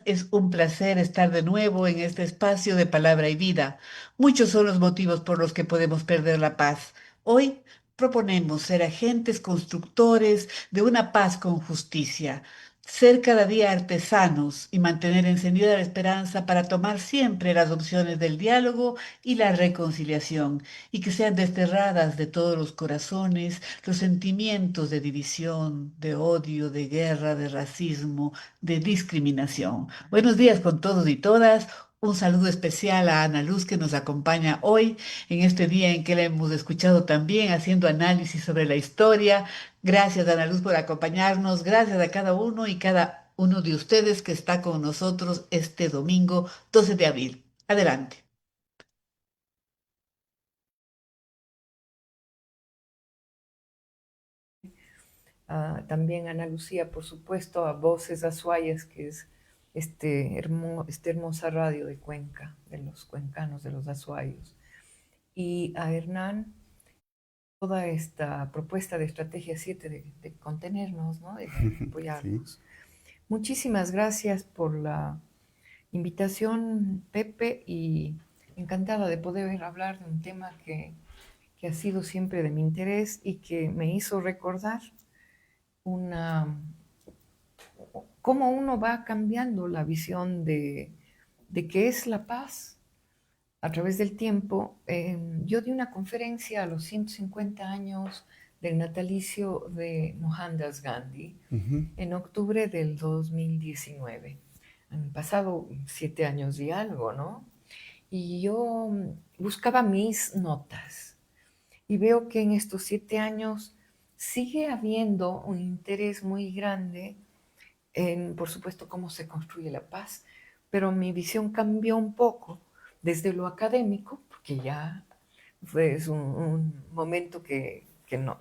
Es un placer estar de nuevo en este espacio de palabra y vida. Muchos son los motivos por los que podemos perder la paz. Hoy proponemos ser agentes constructores de una paz con justicia, ser cada día artesanos y mantener encendida la esperanza para tomar siempre las opciones del diálogo y la reconciliación, y que sean desterradas de todos los corazones los sentimientos de división, de odio, de guerra, de racismo, de discriminación. Buenos días con todos y todas. Un saludo especial a Ana Luz que nos acompaña hoy en este día en que la hemos escuchado también haciendo análisis sobre la historia. Gracias, Ana Luz, por acompañarnos. Gracias a cada uno y cada uno de ustedes que está con nosotros este domingo 12 de abril. Adelante. También Ana Lucía, por supuesto, a Voces Azuayas, que es esta hermosa radio de Cuenca, de los cuencanos, de los azuayos, y a Hernán, toda esta propuesta de Estrategia 7 de contenernos, ¿no? De Sí. apoyarnos. Muchísimas gracias por la invitación, Pepe, y encantada de poder hablar de un tema que ha sido siempre de mi interés y que me hizo recordar una cómo uno va cambiando la visión de qué es la paz a través del tiempo. Yo di una conferencia a los 150 años del natalicio de Mohandas Gandhi Ujú. en octubre del 2019. Han pasado 7 años y algo, ¿no? Y yo buscaba mis notas y veo que en estos 7 años sigue habiendo un interés muy grande en, por supuesto, cómo se construye la paz, pero mi visión cambió un poco desde lo académico, porque ya es un momento que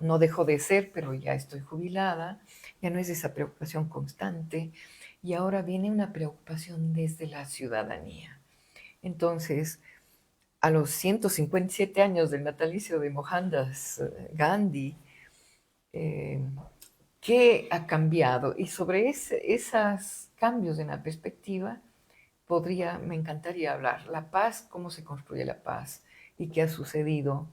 no dejó de ser, pero ya estoy jubilada, ya no es esa preocupación constante, y ahora viene una preocupación desde la ciudadanía. Entonces, a los 157 años del natalicio de Mohandas Gandhi, eh, ¿qué ha cambiado? Y sobre esos cambios en la perspectiva, me encantaría hablar. La paz, cómo se construye la paz y qué ha sucedido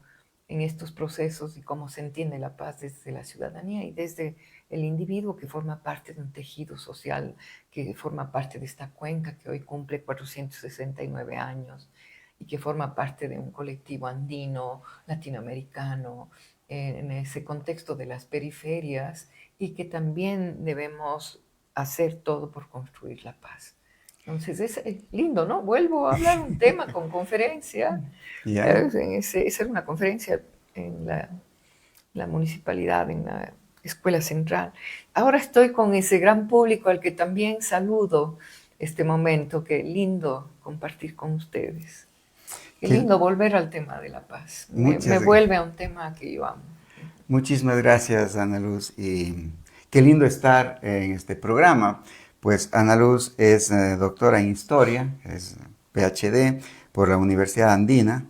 en estos procesos y cómo se entiende la paz desde la ciudadanía y desde el individuo que forma parte de un tejido social, que forma parte de esta cuenca que hoy cumple 469 años y que forma parte de un colectivo andino, latinoamericano, en ese contexto de las periferias y que también debemos hacer todo por construir la paz. Entonces es lindo, ¿no? Vuelvo a hablar un tema con conferencia. Ya, Esa era una conferencia en la municipalidad, en la escuela central. Ahora estoy con ese gran público al que también saludo este momento. Qué lindo compartir con ustedes. Qué que, lindo volver al tema de la paz. Me muchas, vuelve a un tema que yo amo. muchísimas gracias, Ana Luz. Y qué lindo estar en este programa. Pues Ana Luz es doctora en historia, es PhD por la Universidad Andina.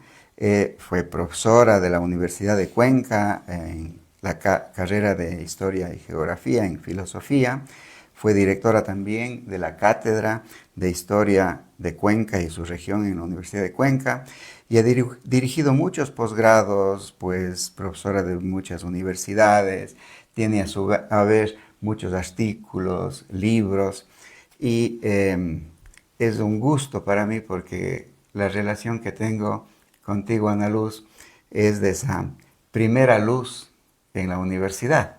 Fue profesora de la Universidad de Cuenca en la carrera de Historia y Geografía en Filosofía. Fue directora también de la Cátedra de Historia de Cuenca y su región en la Universidad de Cuenca y ha dirigido muchos posgrados, pues profesora de muchas universidades, tiene a su haber muchos artículos, libros y es un gusto para mí porque la relación que tengo contigo, Ana Luz, es de esa primera luz en la universidad.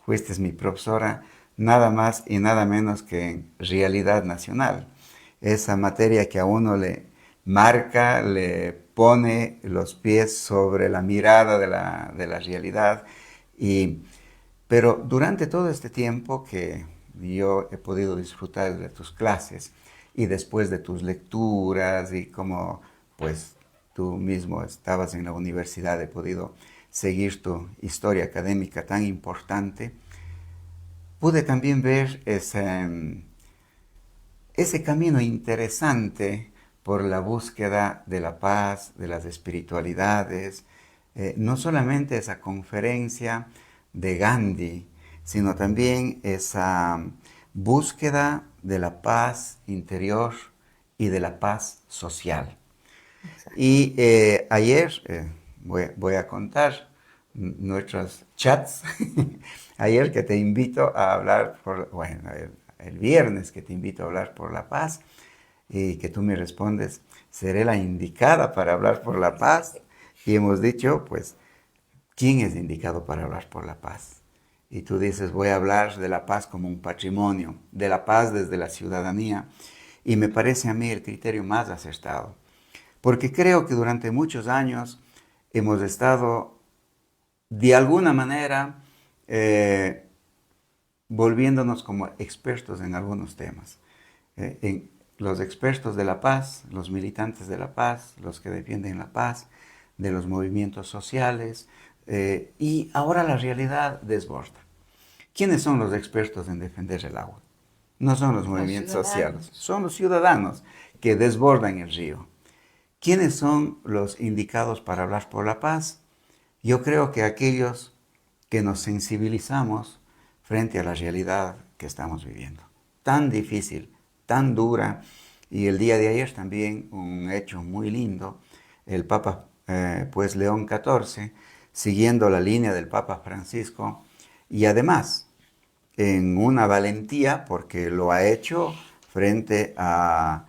Fuiste mi profesora nada más y nada menos que en realidad nacional. Esa materia que a uno le marca, le pone los pies sobre la mirada de la realidad. Y, pero durante todo este tiempo que yo he podido disfrutar de tus clases y después de tus lecturas y como pues tú mismo estabas en la universidad, he podido seguir tu historia académica tan importante, pude también ver ese camino interesante por la búsqueda de la paz, de las espiritualidades, no solamente esa conferencia de Gandhi, sino también esa búsqueda de la paz interior y de la paz social. Exacto. Y ayer, voy a contar nuestros chats, ayer que te invito a hablar, bueno, el viernes que te invito a hablar por la paz y que tú me respondes, seré la indicada para hablar por la paz. Y hemos dicho, pues, ¿quién es indicado para hablar por la paz? Y tú dices, voy a hablar de la paz como un patrimonio, de la paz desde la ciudadanía. Y me parece a mí el criterio más acertado. Porque creo que durante muchos años hemos estado, de alguna manera, volviéndonos como expertos en algunos temas. Los expertos de la paz, los militantes de la paz, los que defienden la paz, de los movimientos sociales, y ahora la realidad desborda. ¿Quiénes son los expertos en defender el agua? No son los Los movimientos sociales, ciudadanos. son los ciudadanos que desbordan el río. ¿Quiénes son los indicados para hablar por la paz? Yo creo que aquellos que nos sensibilizamos frente a la realidad que estamos viviendo. Tan difícil, tan dura. Y el día de ayer también un hecho muy lindo. El Papa, pues León XIV, siguiendo la línea del Papa Francisco, y además en una valentía, porque lo ha hecho frente a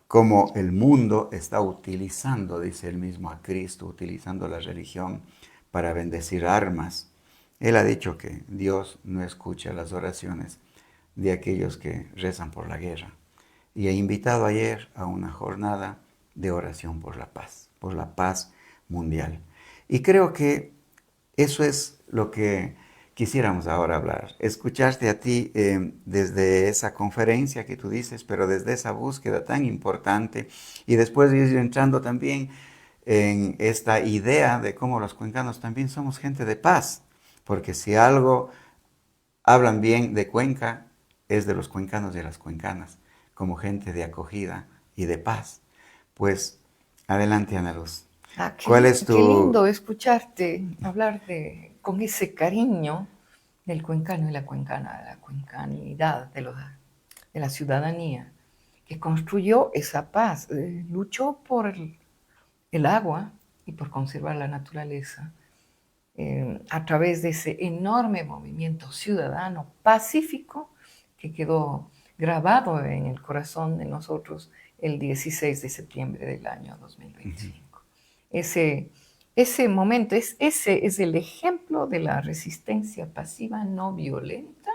cómo el mundo está utilizando, dice él mismo, a Cristo, utilizando la religión para bendecir armas. Él ha dicho que Dios no escucha las oraciones de aquellos que rezan por la guerra. Y ha invitado ayer a una jornada de oración por la paz mundial. Y creo que eso es lo que quisiéramos ahora hablar. Escucharte a ti desde esa conferencia que tú dices, pero desde esa búsqueda tan importante y después ir entrando también en esta idea de cómo los cuencanos también somos gente de paz, porque si algo hablan bien de Cuenca es de los cuencanos y de las cuencanas, como gente de acogida y de paz. Pues adelante, Ana Luz. Ah, ¿Cuál es qué lindo tu... escucharte hablar con ese cariño del cuencano y la cuencana, de la cuencanidad de la ciudadanía, que construyó esa paz, luchó por el agua y por conservar la naturaleza, a través de ese enorme movimiento ciudadano pacífico que quedó grabado en el corazón de nosotros el 16 de septiembre del año 2025. Ese momento, ese es el ejemplo de la resistencia pasiva no violenta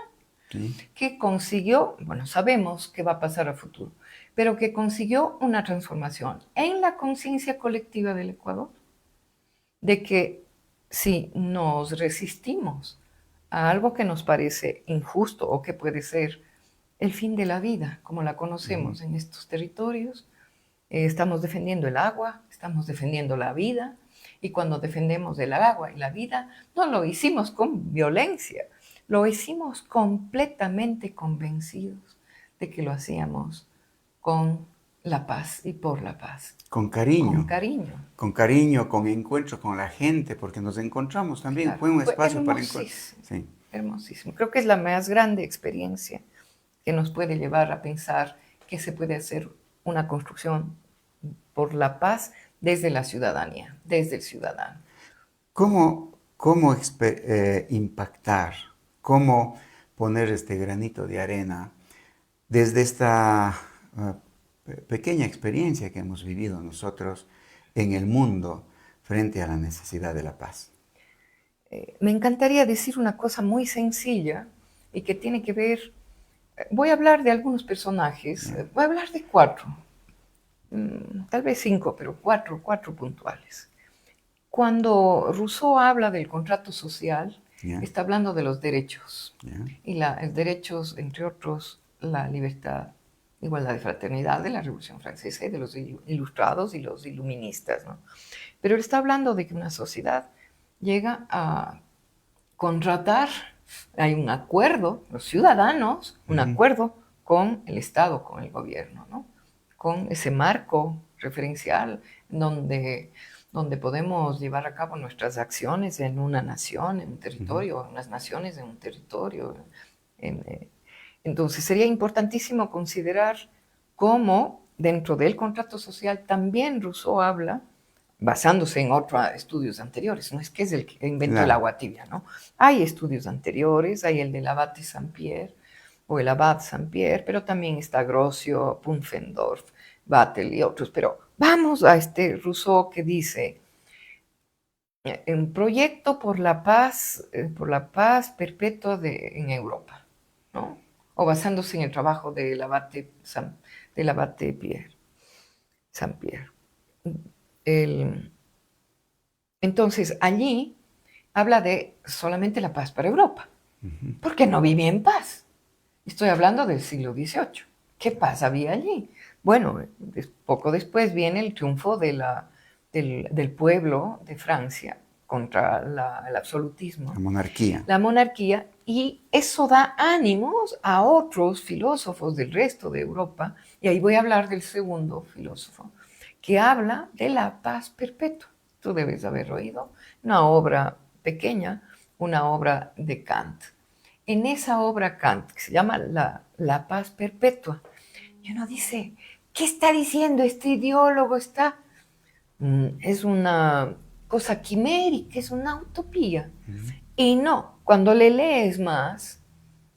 Sí. que consiguió, bueno, sabemos qué va a pasar a futuro, pero que consiguió una transformación en la conciencia colectiva del Ecuador, de que si nos resistimos a algo que nos parece injusto o que puede ser el fin de la vida, como la conocemos en estos territorios, estamos defendiendo el agua, estamos defendiendo la vida, y cuando defendemos el agua y la vida, no lo hicimos con violencia, lo hicimos completamente convencidos de que lo hacíamos con la paz y por la paz, Con con cariño, cariño. con cariño, con encuentro con la gente, porque nos encontramos también, Claro, fue un fue espacio para encuentro. hermosísimo, Sí. hermosísimo. Creo que es la más grande experiencia que nos puede llevar a pensar que se puede hacer una construcción por la paz desde la ciudadanía, desde el ciudadano. ¿Cómo impactar, cómo poner este granito de arena desde esta pequeña experiencia que hemos vivido nosotros en el mundo frente a la necesidad de la paz? Me encantaría decir una cosa muy sencilla y que tiene que ver, voy a hablar de algunos personajes, Yeah. voy a hablar de cuatro, tal vez cinco, pero cuatro puntuales. Cuando Rousseau habla del contrato social, Yeah. está hablando de los derechos. Yeah. Y los derechos, entre otros, la libertad, igualdad y fraternidad de la Revolución Francesa y de los ilustrados y los iluministas, ¿no? Pero él está hablando de que una sociedad llega a contratar, hay un acuerdo, los ciudadanos, un acuerdo con el Estado, con el gobierno, ¿no? Con ese marco referencial donde podemos llevar a cabo nuestras acciones en una nación, en un territorio, unas naciones en un territorio, en Entonces sería importantísimo considerar cómo dentro del contrato social también Rousseau habla, basándose en otros estudios anteriores, no es que es el que inventó el Claro. agua tibia, ¿no? Hay estudios anteriores, hay el del abate Saint-Pierre o el abad Saint-Pierre, pero también está Grocio, Pufendorf, Vattel y otros. Pero vamos a este Rousseau que dice, un proyecto por la paz perpetua en Europa, ¿no? O basándose en el trabajo del abate Pierre, Saint-Pierre. Entonces, allí habla de solamente la paz para Europa, porque no vivía en paz. Estoy hablando del siglo XVIII. ¿Qué paz había allí? Bueno, poco después viene el triunfo del pueblo de Francia contra el absolutismo, La monarquía. la monarquía, y eso da ánimos a otros filósofos del resto de Europa, y ahí voy a hablar del segundo filósofo, que habla de la paz perpetua. Tú debes haber oído una obra pequeña, una obra de Kant. En esa obra Kant, que se llama La paz perpetua, y uno dice, ¿qué está diciendo este ideólogo? Es una cosa quimérica, es una utopía. Y no, cuando le lees más,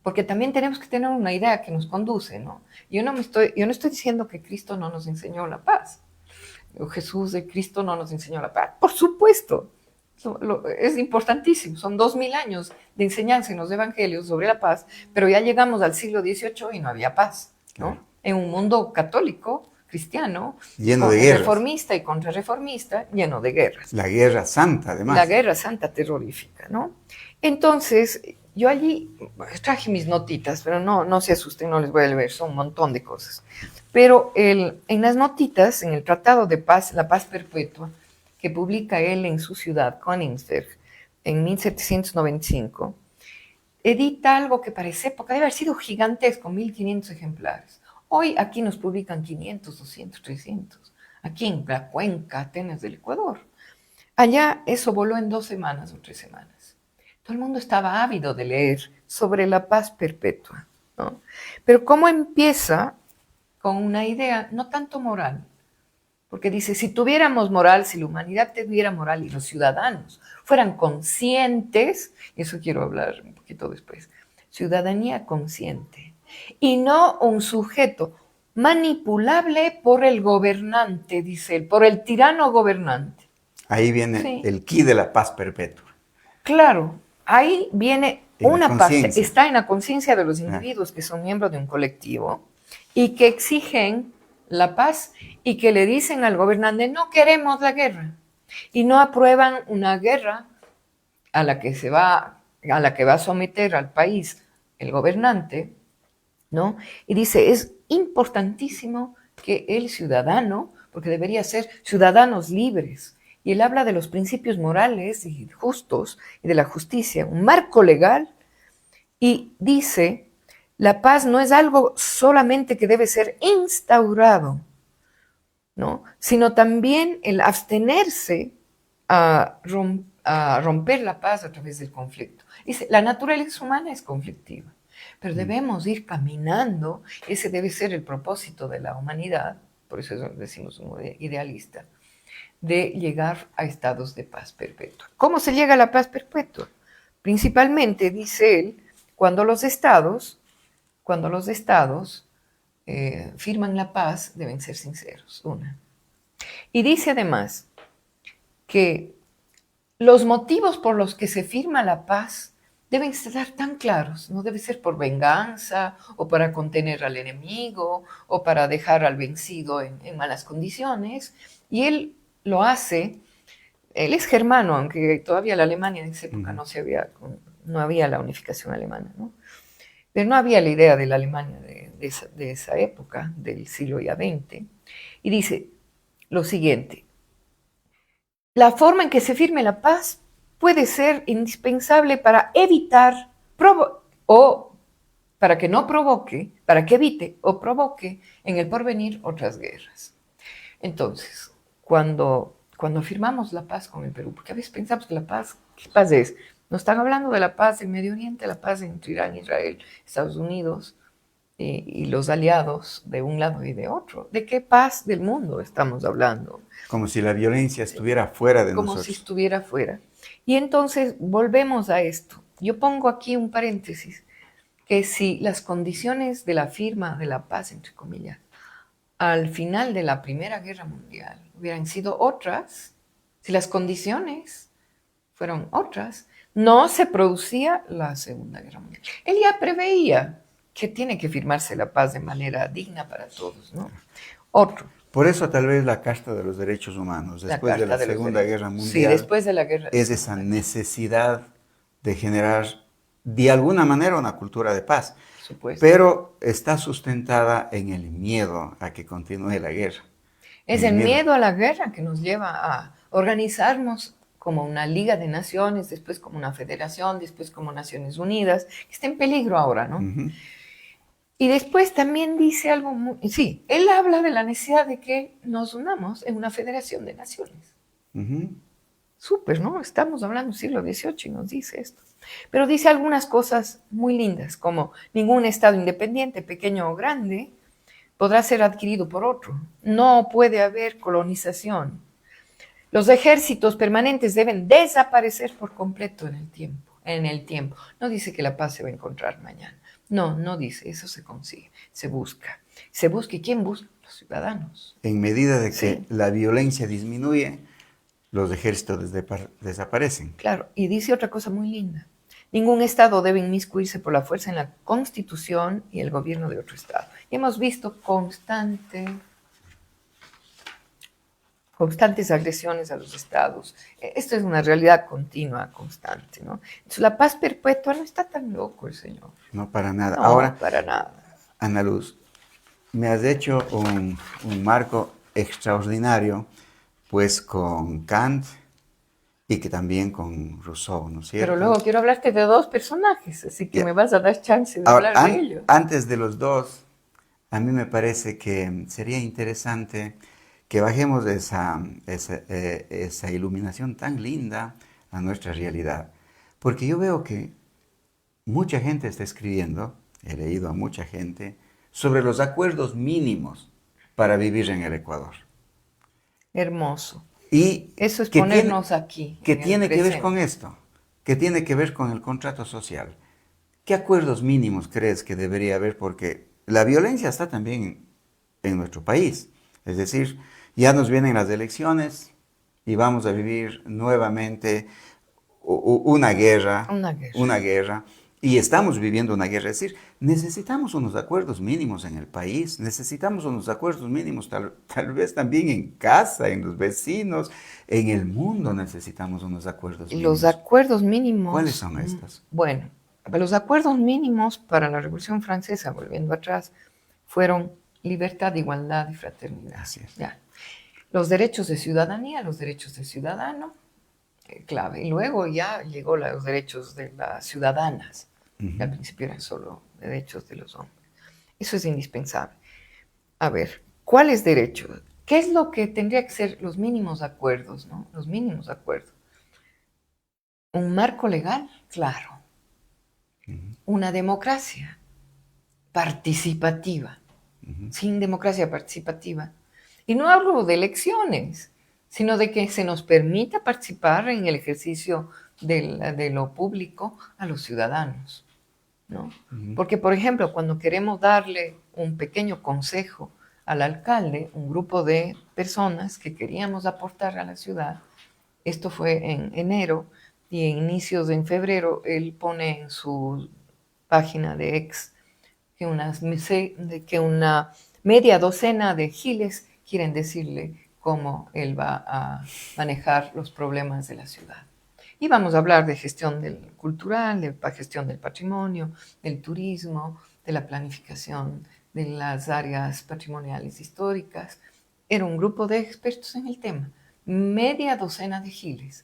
porque también tenemos que tener una idea que nos conduce, ¿no? Yo no estoy diciendo que Cristo no nos enseñó la paz. Jesús de Cristo no nos enseñó la paz. Por supuesto, es importantísimo. Son 2000 años de enseñanza en los evangelios sobre la paz, pero ya llegamos al siglo XVIII y no había paz, ¿no? Claro. En un mundo católico, cristiano, Lleno de guerras. reformista y contrarreformista, lleno de guerras. La Guerra Santa, además. La Guerra Santa terrorífica, ¿no? Entonces, yo allí traje mis notitas, pero no se asusten, no les voy a leer, son un montón de cosas. Pero en las notitas, en el Tratado de Paz, la paz perpetua, que publica él en su ciudad, Königsberg, en 1795, edita algo que para esa época debe haber sido gigantesco, 1500 ejemplares. Hoy aquí nos publican 500, 200, 300, aquí en la cuenca Atenas del Ecuador. Allá eso voló en 2 semanas o 3 semanas. Todo el mundo estaba ávido de leer sobre la paz perpetua, ¿no? Pero ¿cómo empieza? Con una idea no tanto moral, porque dice, si tuviéramos moral, si la humanidad tuviera moral y los ciudadanos fueran conscientes, y eso quiero hablar un poquito después, ciudadanía consciente, y no un sujeto manipulable por el gobernante, dice él, por el tirano gobernante. Ahí viene Sí. el quid de la paz perpetua. Claro, ahí viene En la una parte, conciencia. está en la conciencia de los individuos que son miembros de un colectivo y que exigen la paz y que le dicen al gobernante, no queremos la guerra, y no aprueban una guerra a la que va a someter al país el gobernante, ¿no? Y dice, es importantísimo que el ciudadano, porque debería ser ciudadanos libres, y él habla de los principios morales y justos y de la justicia, un marco legal, y dice, la paz no es algo solamente que debe ser instaurado, ¿no? Sino también el abstenerse a romper la paz a través del conflicto. Dice, la naturaleza humana es conflictiva, pero debemos ir caminando, ese debe ser el propósito de la humanidad, por eso decimos un idealista, de llegar a estados de paz perpetua. ¿Cómo se llega a la paz perpetua? Principalmente, dice él, cuando los estados firman la paz, deben ser sinceros, una. Y dice además que los motivos por los que se firma la paz deben estar tan claros, no debe ser por venganza o para contener al enemigo o para dejar al vencido en malas condiciones. Y él lo hace, él es germano, aunque todavía la Alemania en esa época no había la unificación alemana, ¿no? Pero no había la idea de la Alemania de esa época, del siglo ya XX. Y dice lo siguiente, la forma en que se firme la paz puede ser indispensable para evitar o para que no provoque, para que evite o provoque en el porvenir otras guerras. Entonces, cuando firmamos la paz con el Perú, porque a veces pensamos que la paz, ¿qué paz es? Nos están hablando de la paz en Medio Oriente, la paz entre Irán, Israel, Estados Unidos, y los aliados de un lado y de otro. ¿De qué paz del mundo estamos hablando? Como si la violencia estuviera fuera de Como si nosotros. estuviera fuera. Y entonces volvemos a esto. Yo pongo aquí un paréntesis, que si las condiciones de la firma de la paz, entre comillas, al final de la Primera Guerra Mundial hubieran sido otras, si las condiciones fueron otras, no se producía la Segunda Guerra Mundial. Él ya preveía que tiene que firmarse la paz de manera digna para todos, ¿no? Otro, Por eso tal vez la Carta de los Derechos Humanos, la después de Carta la de los Segunda Derechos. Guerra Sí, Mundial, después de la guerra. es esa necesidad de generar de alguna manera una cultura de paz, Por supuesto. pero está sustentada en el miedo a que continúe la guerra. Es En el miedo a la guerra que nos lleva a organizarnos como una Liga de Naciones, después como una federación, después como Naciones Unidas, que está en peligro ahora, ¿no? Ujú. Y después también dice algo muy... Sí, él habla de la necesidad de que nos unamos en una federación de naciones. Ujú. Súper, ¿no? Estamos hablando del siglo XVIII y nos dice esto. Pero dice algunas cosas muy lindas, como ningún Estado independiente, pequeño o grande, podrá ser adquirido por otro. No puede haber colonización. Los ejércitos permanentes deben desaparecer por completo en el tiempo. En el tiempo. No dice que la paz se va a encontrar mañana. No, no dice, eso se consigue, se busca. Se busca, ¿y quién busca? Los ciudadanos. En medida de que Sí. la violencia disminuye, los ejércitos desaparecen. Claro, y dice otra cosa muy linda. Ningún Estado debe inmiscuirse por la fuerza en la Constitución y el gobierno de otro Estado. Y hemos visto constantes agresiones a los estados. Esto es una realidad continua, constante, ¿no? Entonces, la paz perpetua no está tan loco el señor. No para nada. No, Ahora, para nada. Ana Luz, me has hecho un marco extraordinario, pues con Kant y que también con Rousseau, ¿no es cierto? Pero luego quiero hablarte de dos personajes, así que Ya. me vas a dar chance de Ahora, hablar de ellos. antes de los dos, a mí me parece que sería interesante que bajemos esa iluminación tan linda a nuestra realidad. Porque yo veo que mucha gente está escribiendo, he leído a mucha gente, sobre los acuerdos mínimos para vivir en el Ecuador. Hermoso. Y Eso es que ponernos aquí. que en el tiene que ver presente. con esto, que tiene que ver con el contrato social. ¿Qué acuerdos mínimos crees que debería haber? Porque la violencia está también en nuestro país. Es decir, ya nos vienen las elecciones y vamos a vivir nuevamente una guerra, Una guerra. una guerra, y estamos viviendo una guerra. Es decir, necesitamos unos acuerdos mínimos en el país, necesitamos unos acuerdos mínimos tal vez también en casa, en los vecinos, en el mundo necesitamos unos acuerdos mínimos. Los acuerdos mínimos. ¿Cuáles son estos? Bueno, los acuerdos mínimos para la Revolución Francesa, volviendo atrás, fueron libertad, igualdad y fraternidad. Así es. Ya. Los derechos de ciudadanía, los derechos del ciudadano, clave. Y luego ya llegó los derechos de las ciudadanas, que al principio eran solo derechos de los hombres. Eso es indispensable. A ver, ¿cuáles derechos? ¿Qué es lo que tendría que ser los mínimos acuerdos, ¿no? Los mínimos acuerdos. Un marco legal, claro. Una democracia participativa. Sin democracia participativa. Y no hablo de elecciones, sino de que se nos permita participar en el ejercicio de lo público a los ciudadanos, ¿no? Porque, por ejemplo, cuando queremos darle un pequeño consejo al alcalde, un grupo de personas que queríamos aportar a la ciudad, esto fue en enero, y en inicios de febrero él pone en su página de ex que una media docena de giles quieren decirle cómo él va a manejar los problemas de la ciudad. Y vamos a hablar de gestión cultural, de gestión del patrimonio, del turismo, de la planificación de las áreas patrimoniales históricas. Era un grupo de expertos en el tema, media docena de giles.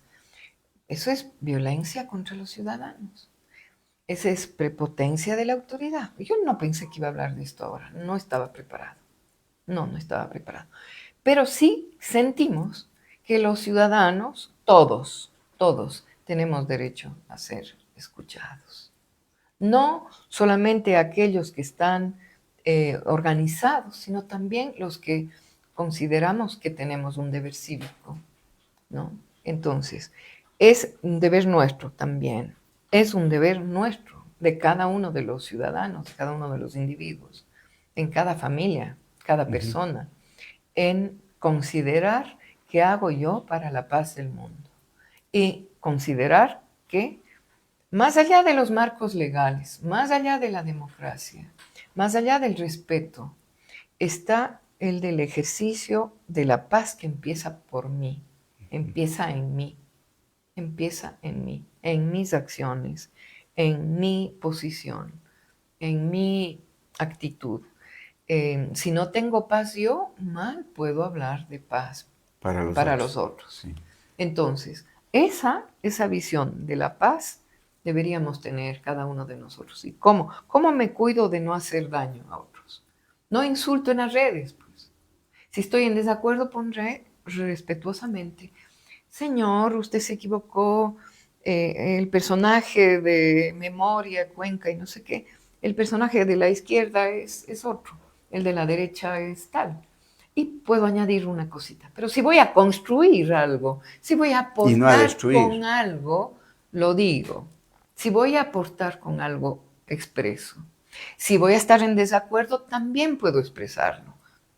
Eso es violencia contra los ciudadanos. Esa es prepotencia de la autoridad. Yo no pensé que iba a hablar de esto ahora, no estaba preparado. No estaba preparado. Pero sí sentimos que los ciudadanos, todos, tenemos derecho a ser escuchados. No solamente aquellos que están organizados, sino también los que consideramos que tenemos un deber cívico, ¿no? Entonces, es un deber nuestro también, es un deber nuestro de cada uno de los ciudadanos, de cada uno de los individuos, en cada familia, cada persona, en considerar qué hago yo para la paz del mundo y considerar que más allá de los marcos legales, más allá de la democracia, más allá del respeto, está el del ejercicio de la paz que empieza por mí, empieza en mí, empieza en mí, en mis acciones, en mi posición, en mi actitud. Si no tengo paz yo, mal puedo hablar de paz para los otros. Sí. Entonces, esa visión de la paz deberíamos tener cada uno de nosotros. ¿Y cómo? ¿Cómo me cuido de no hacer daño a otros? No insulto en las redes, pues. Si estoy en desacuerdo, pondré respetuosamente: señor, usted se equivocó, el personaje de Memoria, Cuenca y no sé qué, el personaje de la izquierda es otro, el de la derecha es tal. Y puedo añadir una cosita. Pero si voy a construir algo, si voy a Y no a aportar destruir. con algo, lo digo. Si voy a aportar con algo, expreso. Si voy a estar en desacuerdo, también puedo expresarlo,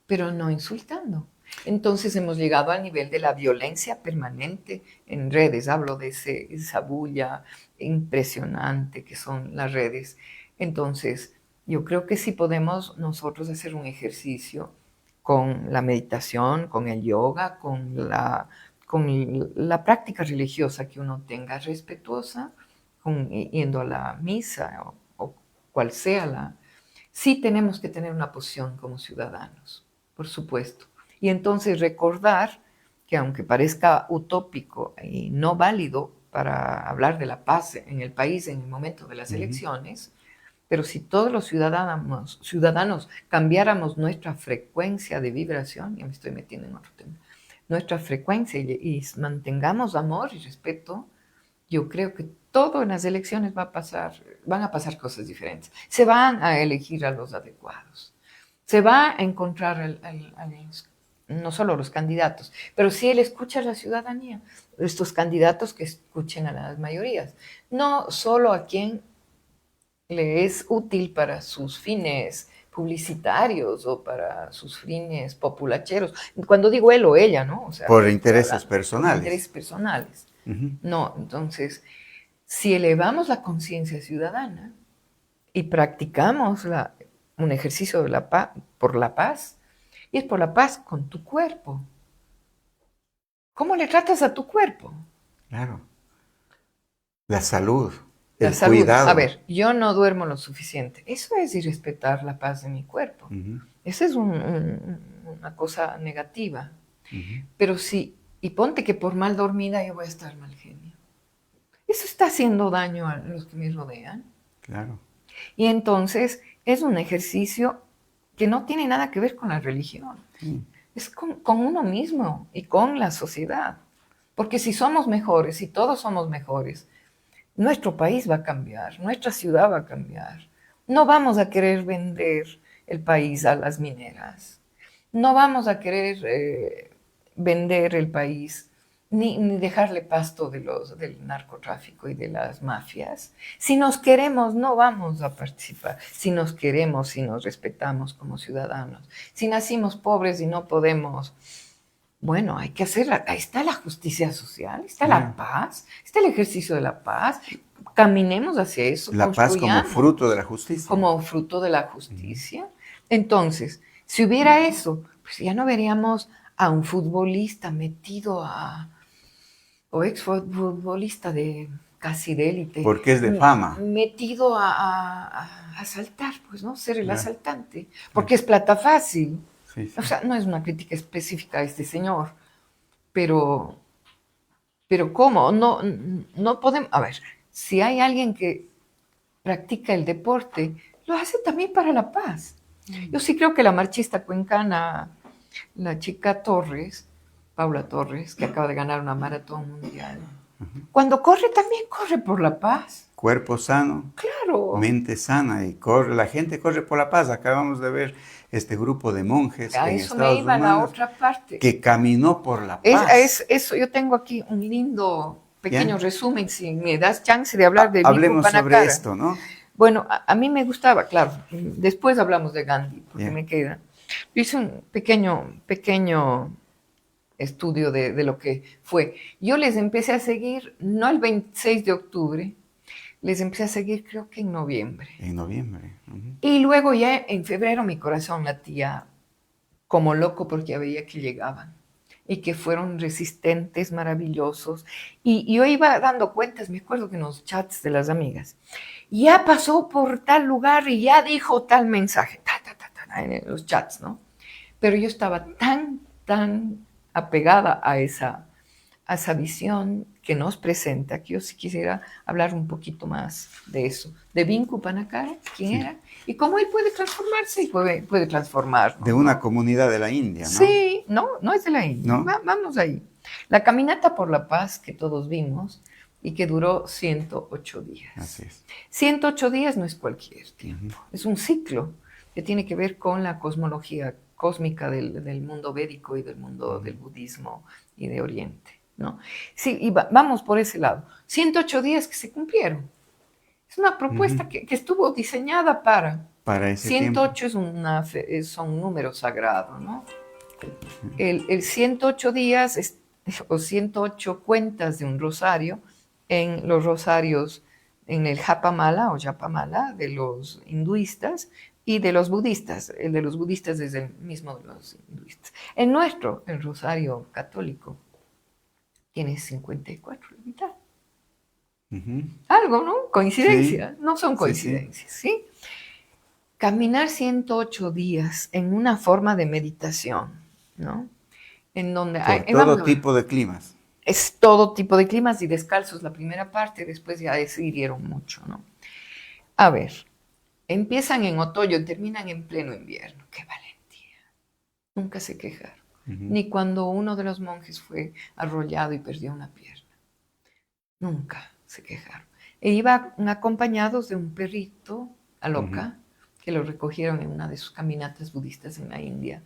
pero no insultando. Entonces hemos llegado al nivel de la violencia permanente en redes. Hablo de esa bulla impresionante que son las redes. Entonces, yo creo que sí podemos nosotros hacer un ejercicio con la meditación, con el yoga, con la práctica religiosa que uno tenga respetuosa, yendo a la misa o cual sea la... Sí tenemos que tener una posición como ciudadanos, por supuesto. Y entonces recordar que aunque parezca utópico y no válido para hablar de la paz en el país en el momento de las elecciones, pero si todos los ciudadanos cambiáramos nuestra frecuencia de vibración, ya me estoy metiendo en otro tema, nuestra frecuencia y mantengamos amor y respeto, yo creo que todo en las elecciones van a pasar cosas diferentes. Se van a elegir a los adecuados. Se va a encontrar no solo los candidatos, pero sí él escucha a la ciudadanía, estos candidatos que escuchen a las mayorías, no solo a quien le es útil para sus fines publicitarios o para sus fines populacheros. Cuando digo él o ella, ¿no? O sea, por intereses personales. Por intereses personales. Uh-huh. No, entonces, si elevamos la conciencia ciudadana y practicamos un ejercicio de por la paz, y es por la paz con tu cuerpo. ¿Cómo le tratas a tu cuerpo? Claro. La salud. La el salud. cuidado. A ver, yo no duermo lo suficiente. Eso es irrespetar la paz de mi cuerpo. Uh-huh. Esa es una cosa negativa. Uh-huh. Pero sí, y ponte que por mal dormida yo voy a estar mal genio. Eso está haciendo daño a los que me rodean. Claro. Y entonces es un ejercicio que no tiene nada que ver con la religión. Es con uno mismo y con la sociedad. Porque si somos mejores, si todos somos mejores, nuestro país va a cambiar, nuestra ciudad va a cambiar. No vamos a querer vender el país a las mineras. No vamos a querer vender el país ni dejarle pasto del narcotráfico y de las mafias. Si nos queremos, no vamos a participar. Si nos queremos, si nos respetamos como ciudadanos. Si nacimos pobres y no podemos, bueno, hay que hacerla. Ahí está la justicia social, está la paz, está el ejercicio de la paz. Caminemos hacia eso. La paz como fruto de la justicia. Como fruto de la justicia. Entonces, si hubiera eso, pues ya no veríamos a un futbolista metido o exfutbolista casi de élite. Porque es de fama. Metido a asaltar, pues, ¿no? Ser el asaltante. Porque es plata fácil. Sí, sí. O sea, no es una crítica específica a este señor, pero ¿cómo? No podemos... A ver, si hay alguien que practica el deporte, lo hace también para la paz. Yo sí creo que la marchista cuencana, la chica Torres, Paula Torres, que acaba de ganar una maratón mundial, cuando corre también corre por la paz. cuerpo sano, Claro. mente sana y la gente corre por la paz. Acabamos de ver este grupo de monjes A en eso me Estados iba la Unidos otra parte. que caminó por la paz. Eso, yo tengo aquí un lindo pequeño ¿Ya? resumen, si me das chance de hablar de Bhikkhu Hablemos sobre Panakara. esto, ¿no? Bueno, a mí me gustaba, claro, después hablamos de Gandhi, porque Ya. me queda. Yo hice un pequeño estudio de lo que fue. Yo les empecé a seguir, no el 26 de octubre, les empecé a seguir creo que en noviembre. En noviembre. Ujú. Y luego ya en febrero mi corazón latía como loco porque ya veía que llegaban y que fueron resistentes, maravillosos. Y yo iba dando cuentas, me acuerdo que en los chats de las amigas, ya pasó por tal lugar y ya dijo tal mensaje, en los chats, ¿no? Pero yo estaba tan apegada a esa visión que nos presenta, que yo sí quisiera hablar un poquito más de eso, de Bhikkhu Panakara, quién era, y cómo él puede transformarse y puede transformarnos. De una ¿no? comunidad de la India, ¿no? Sí, no es de la India, ¿No? Vamos ahí. La caminata por la paz que todos vimos y que duró 108 días. Así es. 108 días no es cualquier tiempo, es un ciclo que tiene que ver con la cosmología cósmica del mundo védico y del mundo del budismo y de Oriente. ¿no? Sí, y vamos por ese lado. 108 días que se cumplieron. Es una propuesta que estuvo diseñada para ese 108 son un número sagrado, ¿no? El 108 días o 108 cuentas de un rosario en los rosarios en el Japamala o Japamala de los hinduistas y de los budistas. El de los budistas es el mismo de los hinduistas. El nuestro, el rosario católico, tiene 54, la mitad. Algo, ¿no? Coincidencia. Sí. No son coincidencias, ¿sí? Caminar 108 días en una forma de meditación, ¿no? En donde Por todo tipo de climas. Es todo tipo de climas y descalzos la primera parte, después ya decidieron mucho, ¿no? A ver, empiezan en otoño, terminan en pleno invierno. ¡Qué valentía! Nunca se quejaron. Ni cuando uno de los monjes fue arrollado y perdió una pierna. Nunca se quejaron. E iban acompañados de un perrito, Aloka, que lo recogieron en una de sus caminatas budistas en la India.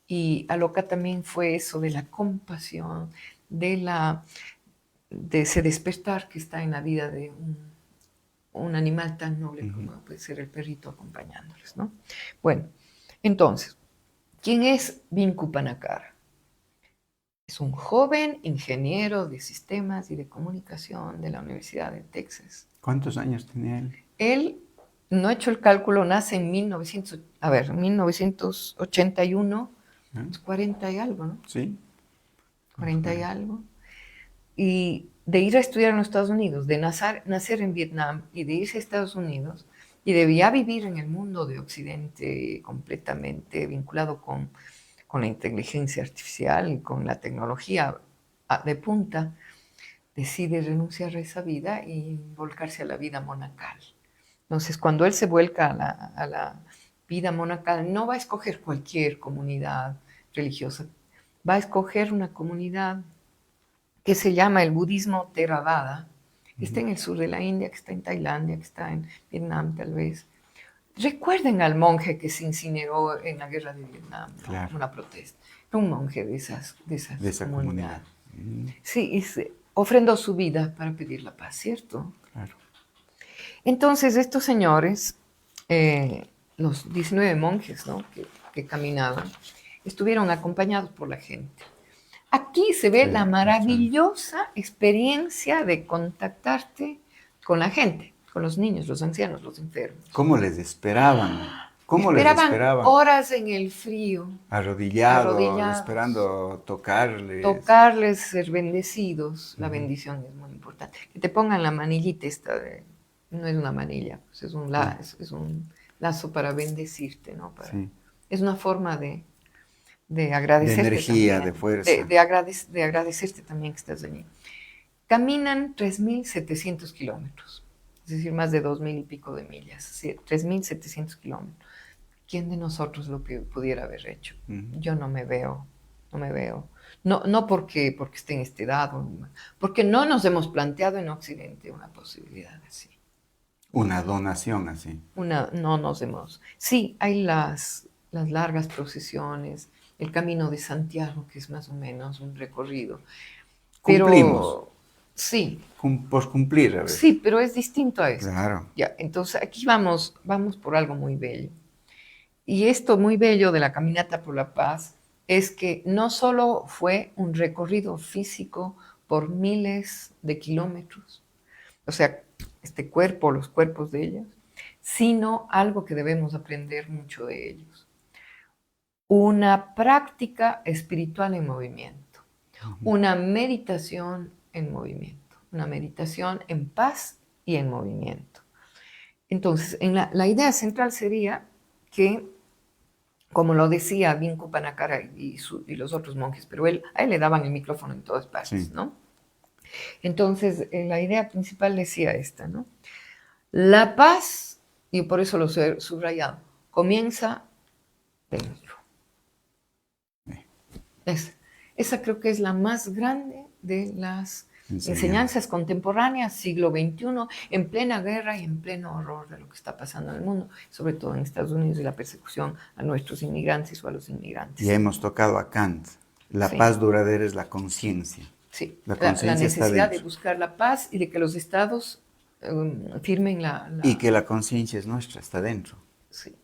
Y Aloka también fue eso de la compasión, de ese despertar que está en la vida de un animal tan noble como puede ser el perrito acompañándoles, ¿no? Bueno, entonces, ¿quién es Bhikkhu Panakara? Es un joven ingeniero de sistemas y de comunicación de la Universidad de Texas. ¿Cuántos años tenía él? Él, no he hecho el cálculo, nace en 1981, 40 y algo, ¿no? Sí. 40 y algo. Y de ir a estudiar en los Estados Unidos, de nacer en Vietnam y de irse a Estados Unidos, y de ya vivir en el mundo de Occidente completamente vinculado con la inteligencia artificial y con la tecnología de punta, decide renunciar a esa vida y volcarse a la vida monacal. Entonces, cuando él se vuelca a la vida monacal, no va a escoger cualquier comunidad religiosa, va a escoger una comunidad que se llama el budismo Theravada, que está en el sur de la India, que está en Tailandia, que está en Vietnam tal vez. Recuerden al monje que se incineró en la guerra de Vietnam, ¿no? Claro. Una protesta. Un monje de esa comunidad. Sí, y ofrendó su vida para pedir la paz, ¿cierto? Claro. Entonces estos señores, los 19 monjes, ¿no? que caminaban, estuvieron acompañados por la gente. Aquí se ve la maravillosa experiencia de contactarte con la gente, con los niños, los ancianos, los enfermos. ¿Cómo les esperaban? Esperaban horas en el frío. Arrodillados, esperando tocarles. Tocarles, ser bendecidos. La bendición es muy importante. Que te pongan la manillita esta, no es una manilla, pues es un lazo para bendecirte, ¿no? Es una forma de agradecerte. De energía, también, de fuerza. De agradecerte también que estás allí. Caminan 3.700 kilómetros, es decir, más de 2.000 y pico de millas, 3.700 kilómetros. ¿Quién de nosotros lo pudiera haber hecho? Yo no me veo no me veo. No, no porque esté en esta edad, porque no nos hemos planteado en Occidente una posibilidad así. Una donación así. No nos hemos... Sí, hay las largas procesiones, el Camino de Santiago, que es más o menos un recorrido. Cumplimos, Pero sí, por cumplir a sí, veces. pero es distinto a esto. Claro. Ya, entonces aquí vamos por algo muy bello. Y esto muy bello de la Caminata por la Paz es que no solo fue un recorrido físico por miles de kilómetros, o sea, este cuerpo, los cuerpos de ellos, sino algo que debemos aprender mucho de ellos. Una práctica espiritual en movimiento, Ujú. una meditación en movimiento, una meditación en paz y en movimiento. Entonces, la idea central sería que, como lo decía Vinku Panakara y los otros monjes, pero a él le daban el micrófono en todas partes, Sí. ¿no? Entonces, la idea principal decía esta, ¿no? La paz, y por eso lo he subrayado, comienza dentro. Esa creo que es la más grande de las Enseñanza. enseñanzas contemporáneas, siglo XXI, en plena guerra y en pleno horror de lo que está pasando en el mundo, sobre todo en Estados Unidos y la persecución a nuestros inmigrantes o a los inmigrantes. Y hemos tocado a Kant. La Sí, paz duradera es la conciencia. sí. La La conciencia está necesidad de dentro. buscar la paz y de que los estados firmen Y que la conciencia es nuestra, está dentro. sí.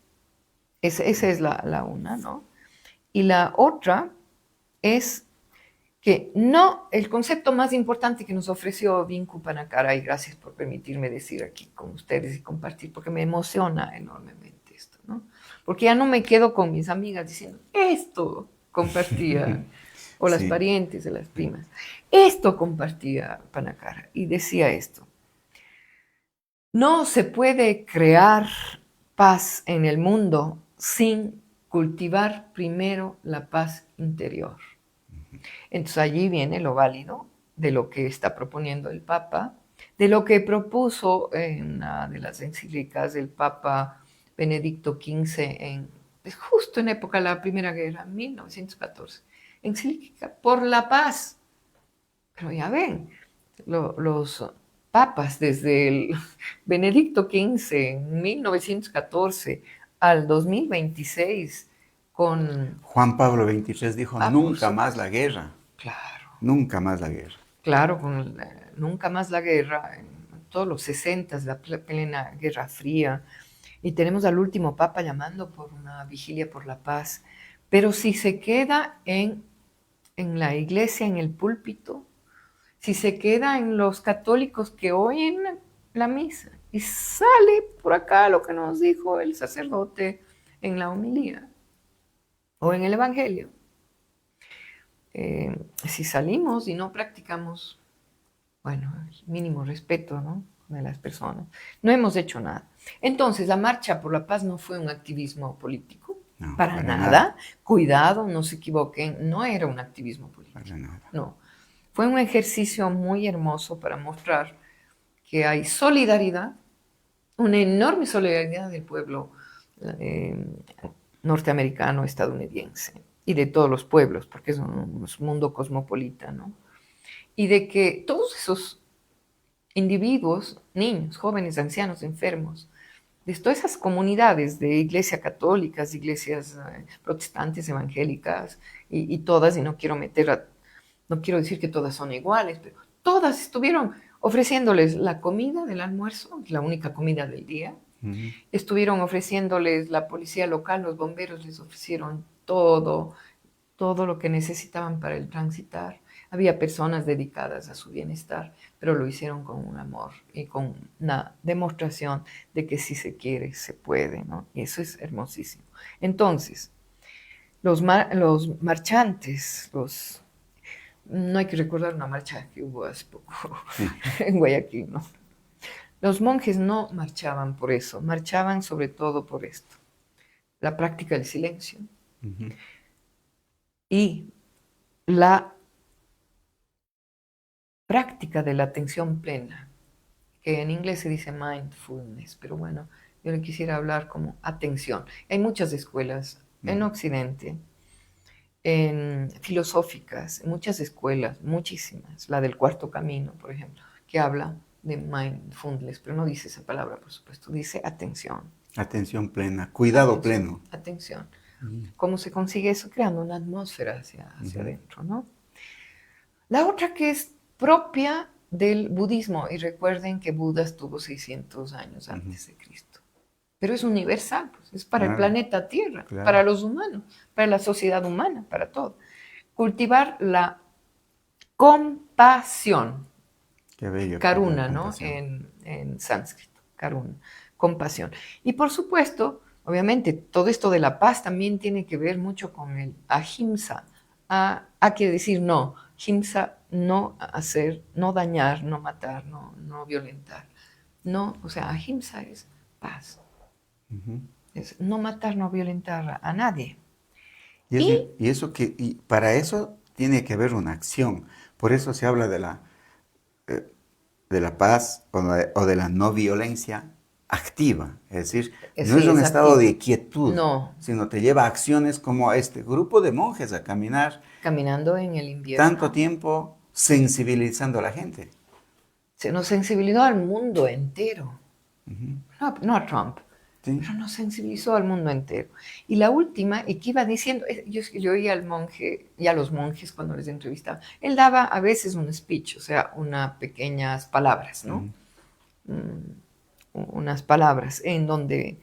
Esa es la una, ¿no? Y la otra es que no, el concepto más importante que nos ofreció Vinku Panakara, y gracias por permitirme decir aquí con ustedes y compartir, porque me emociona enormemente esto, ¿no? Porque ya no me quedo con mis amigas diciendo, esto compartía, o las Sí. parientes de las primas, esto compartía Panakara, y decía esto, no se puede crear paz en el mundo sin cultivar primero la paz interior. Entonces allí viene lo válido de lo que está proponiendo el Papa, de lo que propuso en una de las encíclicas del Papa Benedicto XV, justo en época de la Primera Guerra, 1914, encíclica por la paz. Pero ya ven, los papas desde el Benedicto XV en 1914 al 2026 con... Juan Pablo XXIII dijo, Por nunca más supuesto. la guerra. Claro, Nunca más la guerra. claro, nunca más la guerra, en todos los 60, la plena Guerra Fría, y tenemos al último papa llamando por una vigilia por la paz, pero si se queda en la iglesia, en el púlpito, si se queda en los católicos que oyen la misa y sale por acá lo que nos dijo el sacerdote en la homilía o en el evangelio, si salimos y no practicamos, bueno, el mínimo respeto, ¿no?, de las personas, no hemos hecho nada. Entonces, la Marcha por la Paz no fue un activismo político, No, para para nada. nada. Cuidado, no se equivoquen, no era un activismo político, Para nada. no. Fue un ejercicio muy hermoso para mostrar que hay solidaridad, una enorme solidaridad del pueblo eh, norteamericano, estadounidense, y de todos los pueblos, porque es un mundo cosmopolita, ¿no? Y de que todos esos individuos, niños, jóvenes, ancianos, enfermos, de todas esas comunidades de iglesias católicas, iglesias protestantes, evangélicas, y todas, y no quiero no quiero decir que todas son iguales, pero todas estuvieron ofreciéndoles la comida del almuerzo, la única comida del día. Ujú. Estuvieron ofreciéndoles, la policía local, los bomberos les ofrecieron todo lo que necesitaban para el transitar. Había personas dedicadas a su bienestar, pero lo hicieron con un amor y con una demostración de que si se quiere, se puede, ¿no? Y eso es hermosísimo. Entonces, los marchantes, no hay que recordar una marcha que hubo hace poco Sí. en Guayaquil, ¿no? Los monjes no marchaban por eso, marchaban sobre todo por esto, la práctica del silencio Ujú. y la práctica de la atención plena, que en inglés se dice mindfulness, pero bueno, yo le quisiera hablar como atención. Hay muchas escuelas en Occidente filosóficas, en muchas escuelas, muchísimas. La del Cuarto Camino, por ejemplo, que habla de mindfulness, pero no dice esa palabra, por supuesto, dice atención. Atención plena, cuidado Atención, pleno. atención. Mm. ¿Cómo se consigue eso? Creando una atmósfera hacia Ujú. adentro, ¿no? La otra que es propia del budismo, y recuerden que Buda estuvo 600 años antes de Cristo, pero es universal, pues, es para el Claro, planeta Tierra, para claro. los humanos, para la sociedad humana, para todo. Cultivar la compasión, Qué bello, la karuna, ¿no? compasión. En sánscrito, karuna, compasión. Y por supuesto, obviamente, todo esto de la paz también tiene que ver mucho con el ahimsa. A quiere decir no, himsa, no hacer, no dañar, no matar, no violentar. No, o sea, ahimsa es paz. Ujú. Es no matar, no violentar a nadie. Y Y eso y para eso tiene que haber una acción. Por eso se habla eh, de la paz o de la no violencia activa. Es decir, no es sí, un es estado activo. de quietud, No, sino te lleva a acciones como este grupo de monjes a caminar caminando en el tanto invierno. tiempo sensibilizando a la gente. Se nos sensibilizó al mundo entero. Ujú. No a Trump, Sí. pero nos sensibilizó al mundo entero. Y la última, y que iba diciendo, yo oía al monje y a los monjes cuando les entrevistaba, él daba a veces un speech, o sea, unas pequeñas palabras, ¿no? Ujú. Unas palabras en donde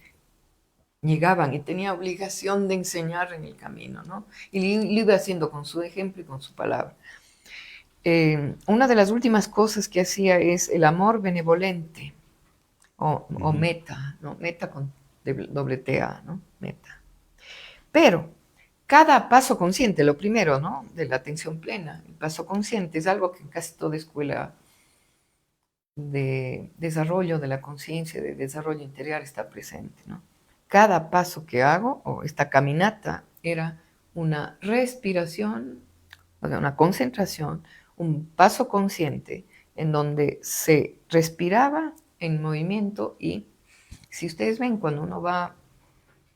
llegaban y tenía obligación de enseñar en el camino, ¿no? Y lo iba haciendo con su ejemplo y con su palabra. Una de las últimas cosas que hacía es el amor benevolente, o Ujú. meta, ¿no? Meta con doble T-A, ¿no? Meta. Pero cada paso consciente, lo primero, ¿no? De la atención plena, el paso consciente es algo que en casi toda escuela de desarrollo de la conciencia, de desarrollo interior está presente, ¿no? Cada paso que hago, o esta caminata, era una respiración, o sea, una concentración, un paso consciente en donde se respiraba en movimiento y si ustedes ven, cuando uno va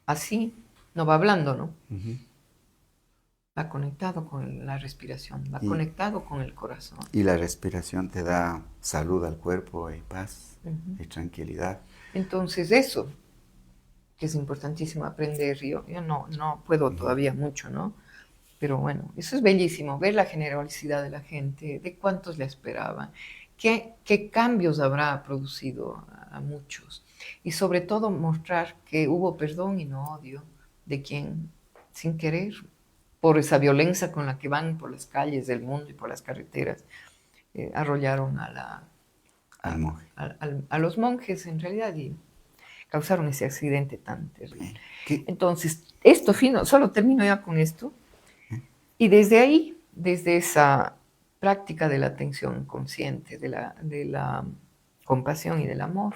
así, no va hablando, ¿no? Ujú. Va conectado con la respiración, va Y, conectado con el corazón. y la respiración te da salud al cuerpo y paz Ujú. y tranquilidad. Entonces eso, que es importantísimo aprender, yo no puedo Ujú. todavía mucho, ¿no? Pero bueno, eso es bellísimo, ver la generosidad de la gente, de cuántos le esperaban, qué cambios habrá producido a muchos. Y sobre todo mostrar que hubo perdón y no odio de quien, sin querer, por esa violencia con la que van por las calles del mundo y por las carreteras, arrollaron Al monje. a los monjes en realidad y causaron ese accidente tan terrible. ¿Qué? Entonces, esto fino, solo termino ya con esto, y desde ahí, desde esa práctica de la atención consciente, de la compasión y del amor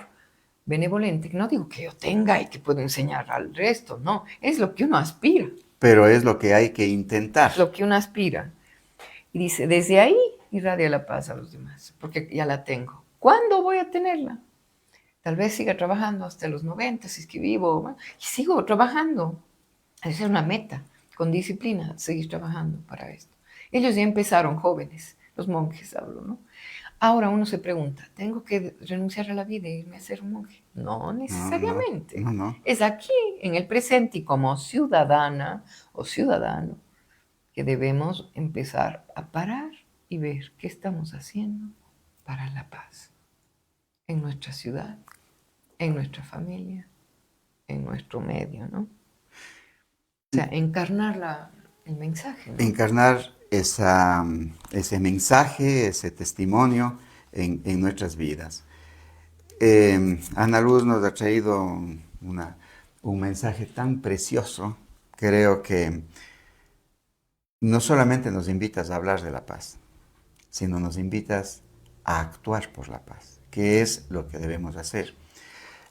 benevolente, que no digo que yo tenga y que puedo enseñar al resto, no, es lo que uno aspira, Pero es lo que hay que intentar. es lo que uno aspira. Y dice, desde ahí irradia la paz a los demás, porque ya la tengo. ¿Cuándo voy a tenerla? Tal vez siga trabajando hasta los 90, si es que vivo, ¿no? Y sigo trabajando. Esa es una meta, con disciplina, seguir trabajando para esto. Ellos ya empezaron jóvenes, los monjes hablo, ¿no? Ahora uno se pregunta, ¿tengo que renunciar a la vida e irme a ser un monje? No No, no, necesariamente. no, no. Es aquí, en el presente, y como ciudadana o ciudadano, que debemos empezar a parar y ver qué estamos haciendo para la paz en nuestra ciudad, en nuestra familia, en nuestro medio, ¿no? O sea, encarnar el mensaje, ¿no? Encarnar ese mensaje, ese testimonio en nuestras vidas. Ana Luz nos ha traído un mensaje tan precioso. Creo que no solamente nos invitas a hablar de la paz, sino nos invitas a actuar por la paz, que es lo que debemos hacer.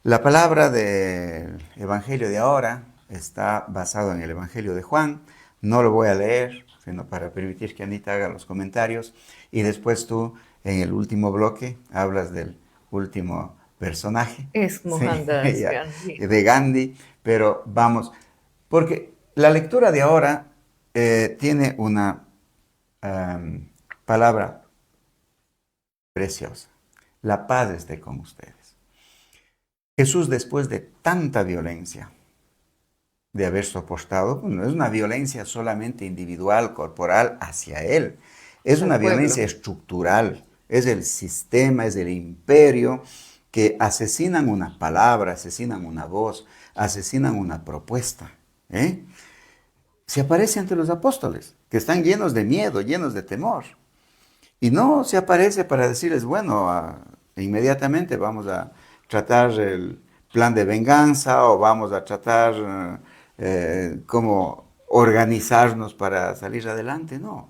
La palabra del Evangelio de ahora está basado en el Evangelio de Juan. No lo voy a leer, sino para permitir que Anita haga los comentarios. Y después tú, en el último bloque, hablas del último personaje, Es ¿sí? Mohandas Ya, Gandhi. de Gandhi. Pero vamos, porque la lectura de ahora tiene una palabra preciosa. La paz esté con ustedes. Jesús, después de tanta violencia, de haber soportado, pues, no es una violencia solamente individual, corporal, hacia Él. Es Al una pueblo. violencia estructural. Es el sistema, es el imperio que asesinan una palabra, asesinan una voz, asesinan una propuesta. ¿Eh? Se aparece ante los apóstoles, que están llenos de miedo, llenos de temor. Y no se aparece para decirles, bueno, inmediatamente vamos a tratar el plan de venganza o vamos a tratar cómo organizarnos para salir adelante. No,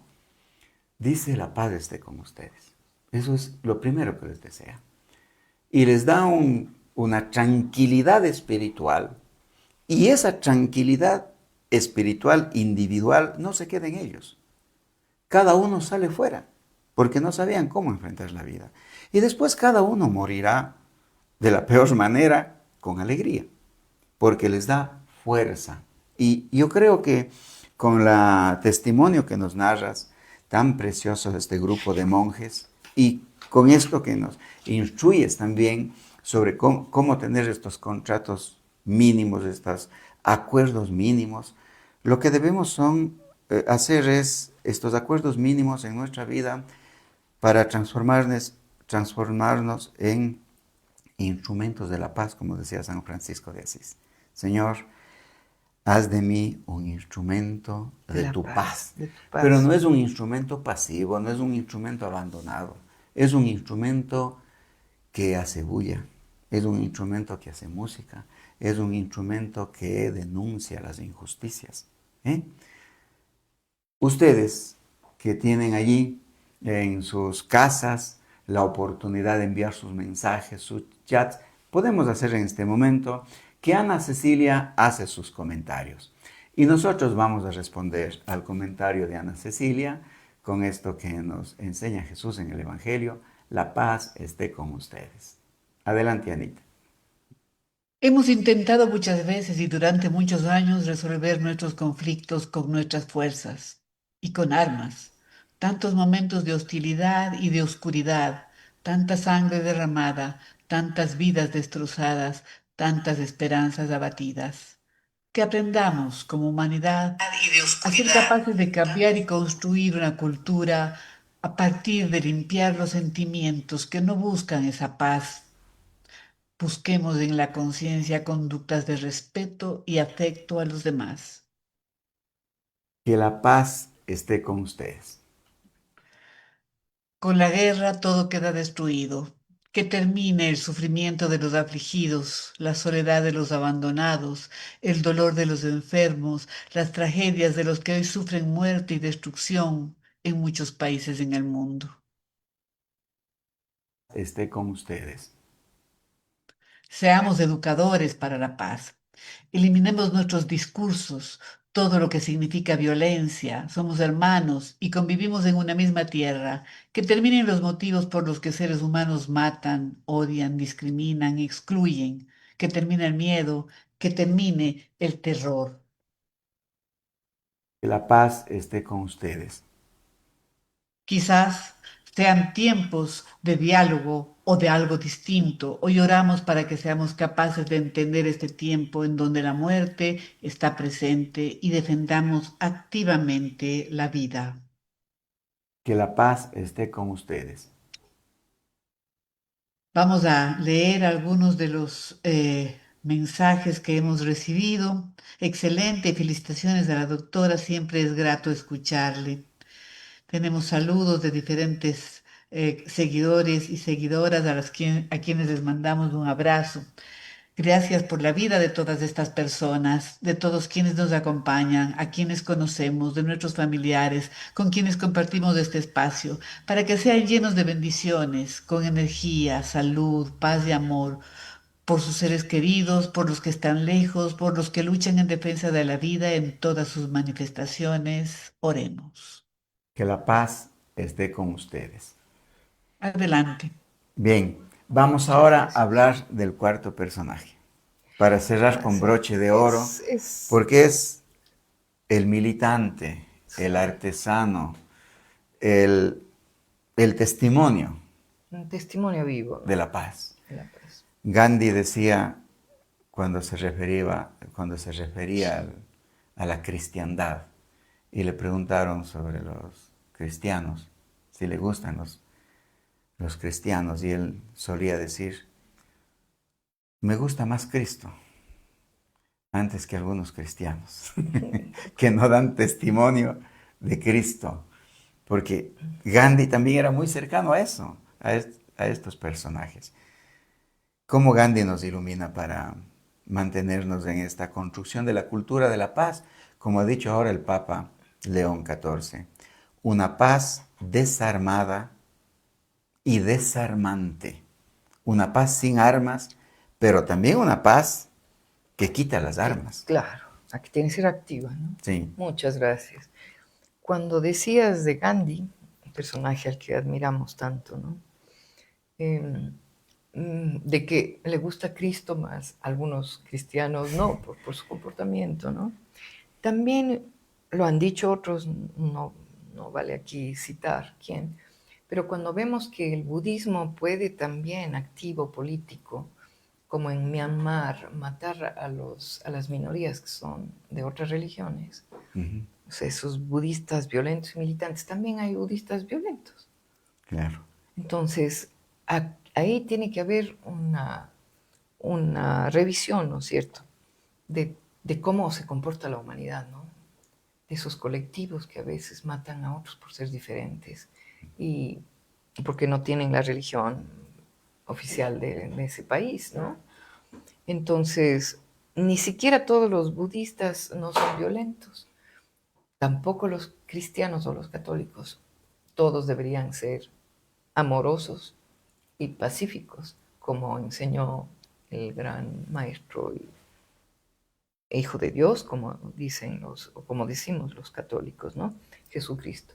dice la paz esté con ustedes. Eso es lo primero que les desea. Y les da una tranquilidad espiritual. Y esa tranquilidad espiritual individual no se queda en ellos. Cada uno sale fuera, porque no sabían cómo enfrentar la vida. Y después cada uno morirá de la peor manera con alegría, porque les da fuerza. Y yo creo que con el testimonio que nos narras, tan precioso de este grupo de monjes, y con esto que nos instruyes también sobre cómo tener estos contratos mínimos, estos acuerdos mínimos, lo que debemos hacer es estos acuerdos mínimos en nuestra vida para transformarnos en instrumentos de la paz, como decía San Francisco de Asís. Señor, haz de mí un instrumento De de la tu paz, paz. de tu Pero paz. no es un instrumento pasivo, no es un instrumento abandonado. Es un instrumento que hace bulla, es un instrumento que hace música, es un instrumento que denuncia las injusticias. ¿Eh? Ustedes que tienen allí en sus casas la oportunidad de enviar sus mensajes, sus chats, podemos hacer en este momento que Ana Cecilia hace sus comentarios. Y nosotros vamos a responder al comentario de Ana Cecilia con esto que nos enseña Jesús en el Evangelio: la paz esté con ustedes. Adelante, Anita. Hemos intentado muchas veces y durante muchos años resolver nuestros conflictos con nuestras fuerzas y con armas. Tantos momentos de hostilidad y de oscuridad, tanta sangre derramada, tantas vidas destrozadas, tantas esperanzas abatidas. Que aprendamos como humanidad Y de a ser oscuridad. capaces de cambiar y construir una cultura a partir de limpiar los sentimientos que no buscan esa paz. Busquemos en la conciencia conductas de respeto y afecto a los demás. Que la paz esté con ustedes. Con la guerra todo queda destruido. Que termine el sufrimiento de los afligidos, la soledad de los abandonados, el dolor de los enfermos, las tragedias de los que hoy sufren muerte y destrucción en muchos países en el mundo. Esté con ustedes. Seamos educadores para la paz. Eliminemos nuestros discursos, todo lo que significa violencia. Somos hermanos y convivimos en una misma tierra. Que terminen los motivos por los que seres humanos matan, odian, discriminan, excluyen. Que termine el miedo, que termine el terror. Que la paz esté con ustedes. Quizás sean tiempos de diálogo o de algo distinto. Hoy oramos para que seamos capaces de entender este tiempo en donde la muerte está presente y defendamos activamente la vida. Que la paz esté con ustedes. Vamos a leer algunos de los mensajes que hemos recibido. Excelente, felicitaciones a la doctora, siempre es grato escucharle. Tenemos saludos de diferentes seguidores y seguidoras a quienes les mandamos un abrazo. Gracias por la vida de todas estas personas, de todos quienes nos acompañan, a quienes conocemos, de nuestros familiares, con quienes compartimos este espacio, para que sean llenos de bendiciones, con energía, salud, paz y amor, por sus seres queridos, por los que están lejos, por los que luchan en defensa de la vida en todas sus manifestaciones. Oremos. Que la paz esté con ustedes. Adelante. Bien, vamos Muchas ahora a gracias. hablar del cuarto personaje, para cerrar con Gracias. broche de oro, Es porque es el militante, el artesano, el, el testimonio Un testimonio vivo de la paz. de la paz. Gandhi decía, cuando se refería a la cristiandad, y le preguntaron sobre los cristianos, si le gustan los cristianos, y él solía decir, me gusta más Cristo antes que algunos cristianos, que no dan testimonio de Cristo, porque Gandhi también era muy cercano a eso, a estos personajes. ¿Cómo Gandhi nos ilumina para mantenernos en esta construcción de la cultura de la paz? Como ha dicho ahora el Papa León XIV, una paz desarmada y desarmante. Una paz sin armas, pero también una paz que quita las armas. Claro, aquí tiene que ser activa, ¿no? Sí. Muchas gracias. Cuando decías de Gandhi, un personaje al que admiramos tanto, ¿no? De que le gusta Cristo más, algunos cristianos no, por su comportamiento, ¿no? También lo han dicho otros, no vale aquí citar quién, pero cuando vemos que el budismo puede también, activo político, como en Myanmar, matar a las minorías que son de otras religiones, Uh-huh. o sea, esos budistas violentos y militantes, también hay budistas violentos. Claro. Entonces, ahí tiene que haber una revisión, ¿no es cierto?, de cómo se comporta la humanidad, ¿no? De esos colectivos que a veces matan a otros por ser diferentes y porque no tienen la religión oficial de ese país, ¿no? Entonces, ni siquiera todos los budistas no son violentos, tampoco los cristianos o los católicos. Todos deberían ser amorosos y pacíficos, como enseñó el gran maestro y hijo de Dios, como dicen o como decimos los católicos, ¿no? Jesucristo.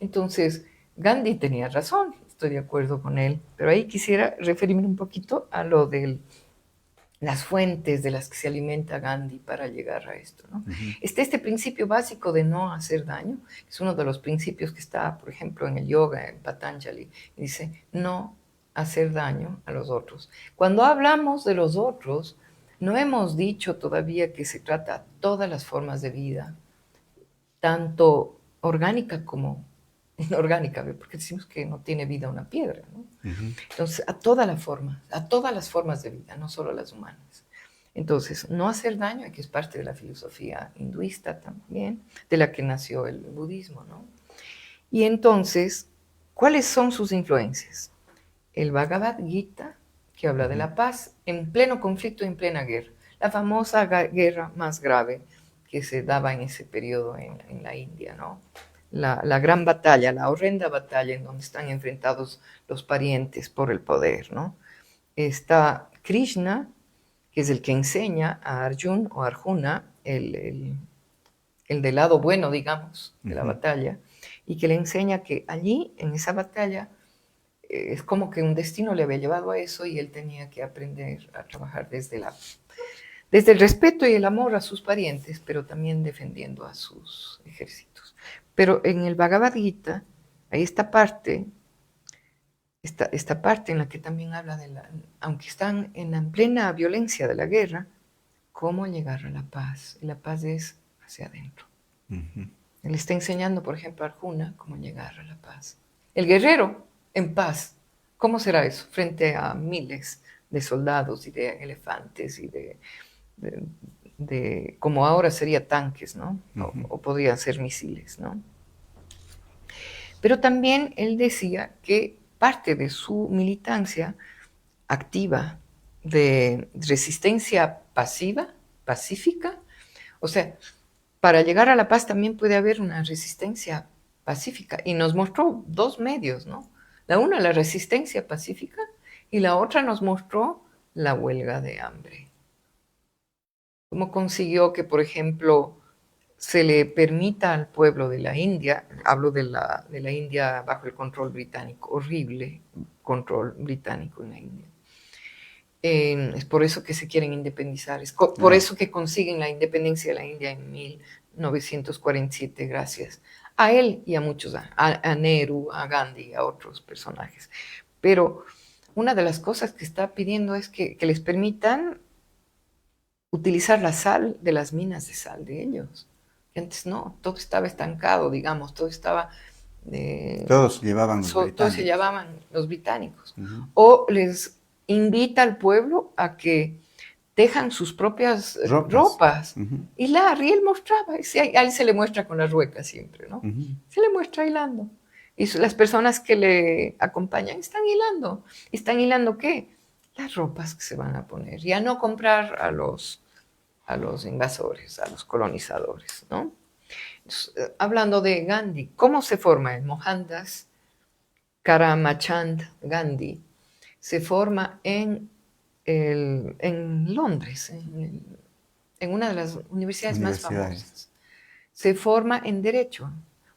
Entonces, Gandhi tenía razón, estoy de acuerdo con él, pero ahí quisiera referirme un poquito a lo de las fuentes de las que se alimenta Gandhi para llegar a esto, ¿no? Uh-huh. Está este principio básico de no hacer daño, que es uno de los principios que está, por ejemplo, en el yoga, en Patanjali, y dice no hacer daño a los otros. Cuando hablamos de los otros, no hemos dicho todavía que se trata a todas las formas de vida, tanto orgánica como inorgánica, porque decimos que no tiene vida una piedra, ¿no? Uh-huh. Entonces, a todas las formas de vida, no solo las humanas. Entonces, no hacer daño, que es parte de la filosofía hinduista también, de la que nació el budismo, ¿no? Y entonces, ¿cuáles son sus influencias? El Bhagavad Gita, que habla de la paz en pleno conflicto y en plena guerra. La famosa guerra más grave que se daba en ese periodo en la India, ¿no? La gran batalla, la horrenda batalla en donde están enfrentados los parientes por el poder, ¿no? Está Krishna, que es el que enseña a Arjuna o Arjuna, el del lado bueno, digamos, de la batalla, y que le enseña que allí, en esa batalla, es como que un destino le había llevado a eso y él tenía que aprender a trabajar desde el respeto y el amor a sus parientes, pero también defendiendo a sus ejércitos. Pero en el Bhagavad Gita hay esta parte en la que también habla aunque están en la plena violencia de la guerra, cómo llegar a la paz. Y la paz es hacia adentro. Uh-huh. Él está enseñando, por ejemplo, a Arjuna cómo llegar a la paz. El guerrero en paz, ¿cómo será eso? Frente a miles de soldados y de elefantes y de como ahora sería tanques, ¿no? Uh-huh. O podrían ser misiles, ¿no? Pero también él decía que parte de su militancia activa de resistencia pacífica, o sea, para llegar a la paz también puede haber una resistencia pacífica. Y nos mostró dos medios, ¿no? La resistencia pacífica, y la otra nos mostró la huelga de hambre. ¿Cómo consiguió que, por ejemplo, se le permita al pueblo de la India, hablo de la India bajo el control británico, horrible control británico en la India? Es por eso que se quieren independizar, es por eso que consiguen la independencia de la India en 1947 gracias a él y a muchos, a Nehru, a Gandhi, a otros personajes. Pero una de las cosas que está pidiendo es que les permitan utilizar la sal de las minas de sal de ellos. Que antes no, todo estaba estancado, digamos, todo estaba... Todos llevaban los todos se británicos. llamaban los británicos. Ujú. O les invita al pueblo a que tejan sus propias ropas. Ujú, Y él mostraba, a él se le muestra con la rueca siempre, ¿no? ujú. Se le muestra hilando. Y las personas que le acompañan están hilando. ¿Están hilando qué? Las ropas que se van a poner. Ya no comprar a los invasores, a los colonizadores, ¿no? Hablando de Gandhi, ¿cómo se forma el Mohandas Karamchand Gandhi? Se forma en Londres, en una de las universidades más famosas. Se forma en Derecho.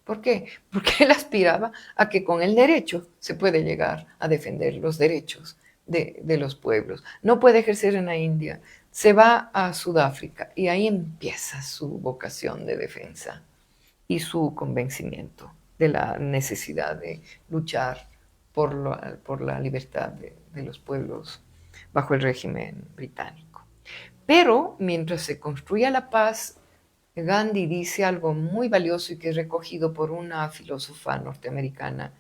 ¿Por qué? Porque él aspiraba a que con el derecho se puede llegar a defender los derechos de los pueblos. No puede ejercer en la India. Se va a Sudáfrica y ahí empieza su vocación de defensa y su convencimiento de la necesidad de luchar por la libertad de los pueblos bajo el régimen británico. Pero mientras se construía la paz, Gandhi dice algo muy valioso y que es recogido por una filósofa norteamericana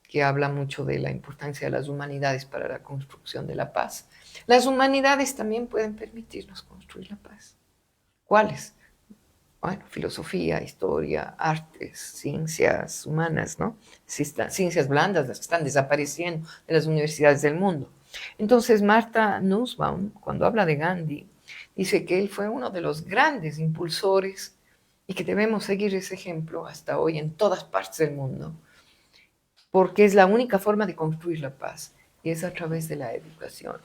que habla mucho de la importancia de las humanidades para la construcción de la paz. Las humanidades también pueden permitirnos construir la paz. ¿Cuáles? Bueno, filosofía, historia, artes, ciencias humanas, ¿no? Ciencias blandas, las que están desapareciendo de las universidades del mundo. Entonces, Martha Nussbaum, cuando habla de Gandhi, dice que él fue uno de los grandes impulsores y que debemos seguir ese ejemplo hasta hoy en todas partes del mundo, porque es la única forma de construir la paz y es a través de la educación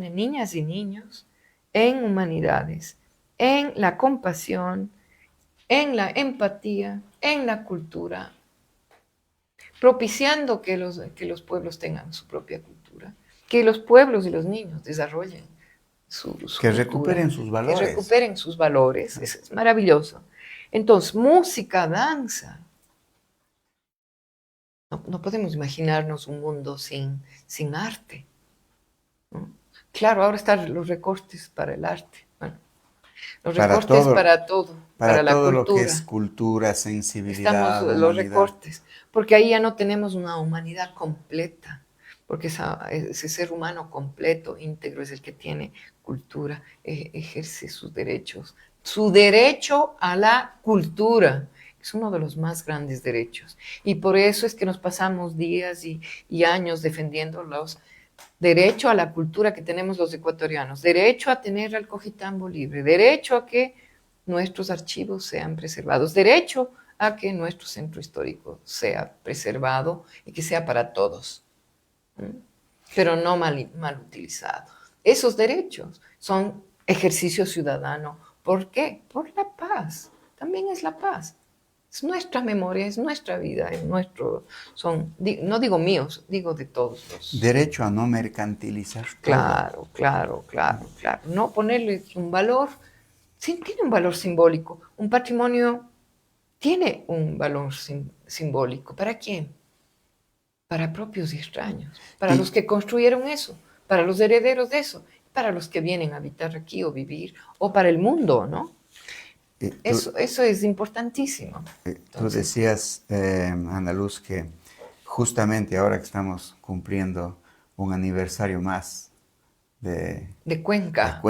de niñas y niños en humanidades, en la compasión, en la empatía, en la cultura, propiciando que los pueblos tengan su propia cultura, que los pueblos y los niños desarrollen su Que cultura, recuperen sus valores. que recuperen sus valores. Es maravilloso. Entonces, música, danza. No podemos imaginarnos un mundo sin arte, ¿no? Claro, ahora están los recortes para el arte. Bueno, los recortes para todo, para la todo cultura. lo que es cultura, sensibilidad, Estamos los recortes, porque ahí ya no tenemos una humanidad completa, porque ese ser humano completo, íntegro, es el que tiene cultura, ejerce sus derechos. Su derecho a la cultura es uno de los más grandes derechos. Y por eso es que nos pasamos días y años defendiendo los derecho a la cultura que tenemos los ecuatorianos, derecho a tener al Cojitambo libre, derecho a que nuestros archivos sean preservados, derecho a que nuestro centro histórico sea preservado y que sea para todos, pero no mal utilizado. Esos derechos son ejercicio ciudadano. ¿Por qué? Por la paz. También es la paz. Es nuestra memoria, es nuestra vida, no digo míos, digo de todos los. Derecho a no mercantilizar todo. Claro. No ponerle un valor, sí, tiene un valor simbólico. Un patrimonio tiene un valor simbólico. ¿Para quién? Para propios y extraños, para los que construyeron eso, para los herederos de eso, para los que vienen a habitar aquí o vivir, o para el mundo, ¿no? Eso es importantísimo. Tú decías, Ana Luz, que justamente ahora que estamos cumpliendo un aniversario más de Cuenca.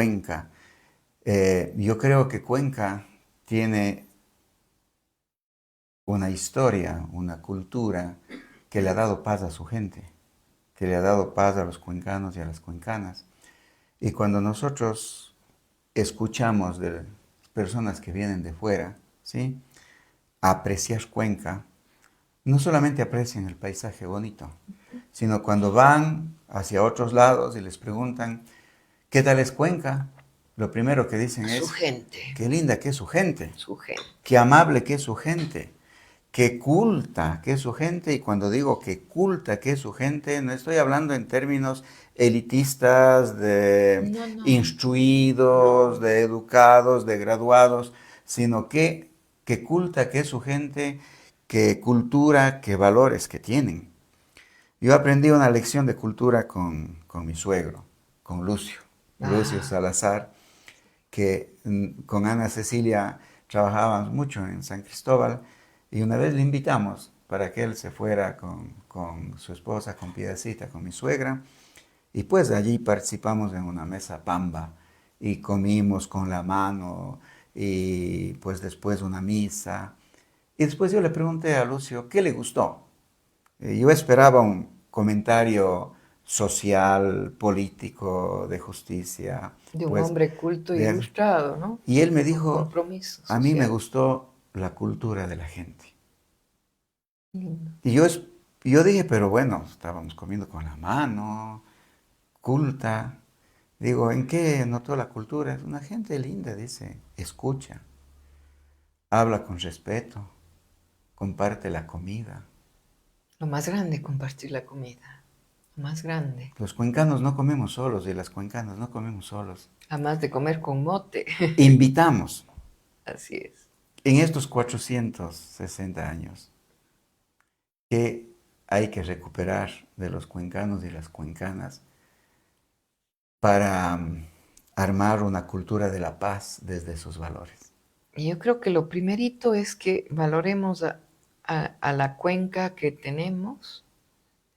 Yo creo que Cuenca tiene una historia, una cultura que le ha dado paz a su gente, que le ha dado paz a los cuencanos y a las cuencanas. Y cuando nosotros escuchamos de personas que vienen de fuera, ¿sí?, a apreciar Cuenca, no solamente aprecian el paisaje bonito, sino cuando van hacia otros lados y les preguntan, ¿qué tal es Cuenca? Lo primero que dicen es, su gente. Qué linda que es su gente, Su gente. Qué amable que es su gente, qué culta que es su gente. Y cuando digo que culta que es su gente, no estoy hablando en términos elitistas, de instruidos, de educados, de graduados, sino qué culta que es su gente, qué cultura, qué valores que tienen. Yo aprendí una lección de cultura con mi suegro, con Lucio Ah, Salazar, que con Ana Cecilia trabajábamos mucho en San Cristóbal y una vez le invitamos para que él se fuera con su esposa, con Piedacita, con mi suegra, y pues allí participamos en una mesa pamba y comimos con la mano y pues después una misa. Y después yo le pregunté a Lucio, ¿qué le gustó? Yo esperaba un comentario social, político, de justicia, de un pues, hombre culto e de- ilustrado, ¿no? y él me Con dijo, compromiso a mí me social. gustó la cultura de la gente. Lindo. Y yo dije, pero bueno, estábamos comiendo con la mano, culta. Digo, ¿en qué notó la cultura? Es una gente linda, dice, escucha, habla con respeto, comparte la comida. Lo más grande, compartir la comida. Lo más grande. Los cuencanos no comemos solos y las cuencanas no comemos solos. Además de comer con mote. Invitamos Así es. en estos 460 años que hay que recuperar de los cuencanos y las cuencanas para armar una cultura de la paz desde sus valores. Y yo creo que lo primerito es que valoremos a la cuenca que tenemos,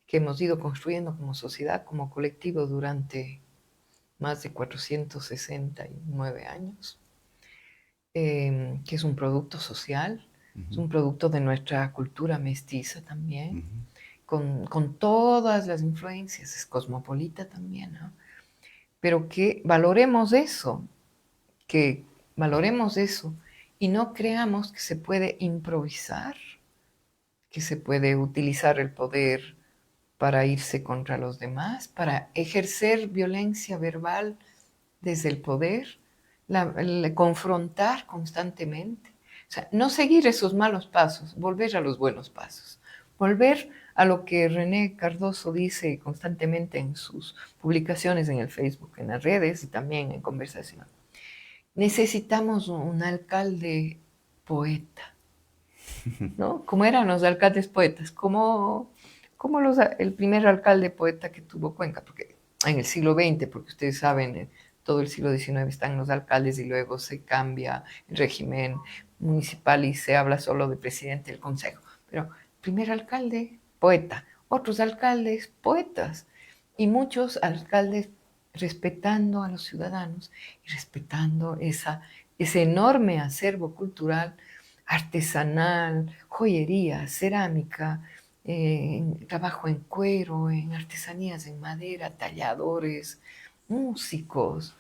que hemos ido construyendo como sociedad, como colectivo durante más de 469 años, que es un producto social, es Ujú, un producto de nuestra cultura mestiza también, ujú. con todas las influencias, es cosmopolita también, ¿no? Pero que valoremos eso y no creamos que se puede improvisar, que se puede utilizar el poder para irse contra los demás, para ejercer violencia verbal desde el poder, confrontar constantemente. O sea, no seguir esos malos pasos, volver a los buenos pasos, volver a lo que René Cardoso dice constantemente en sus publicaciones en el Facebook, en las redes y también en conversación. Necesitamos un alcalde poeta, ¿no? Como eran los alcaldes poetas, como el primer alcalde poeta que tuvo Cuenca, porque en el siglo XX, porque ustedes saben, en todo el siglo XIX están los alcaldes y luego se cambia el régimen municipal y se habla solo de presidente del consejo. Pero primer alcalde, poeta, otros alcaldes, poetas, y muchos alcaldes respetando a los ciudadanos y respetando ese enorme acervo cultural artesanal, joyería, cerámica, trabajo en cuero, en artesanías en madera, talladores, músicos,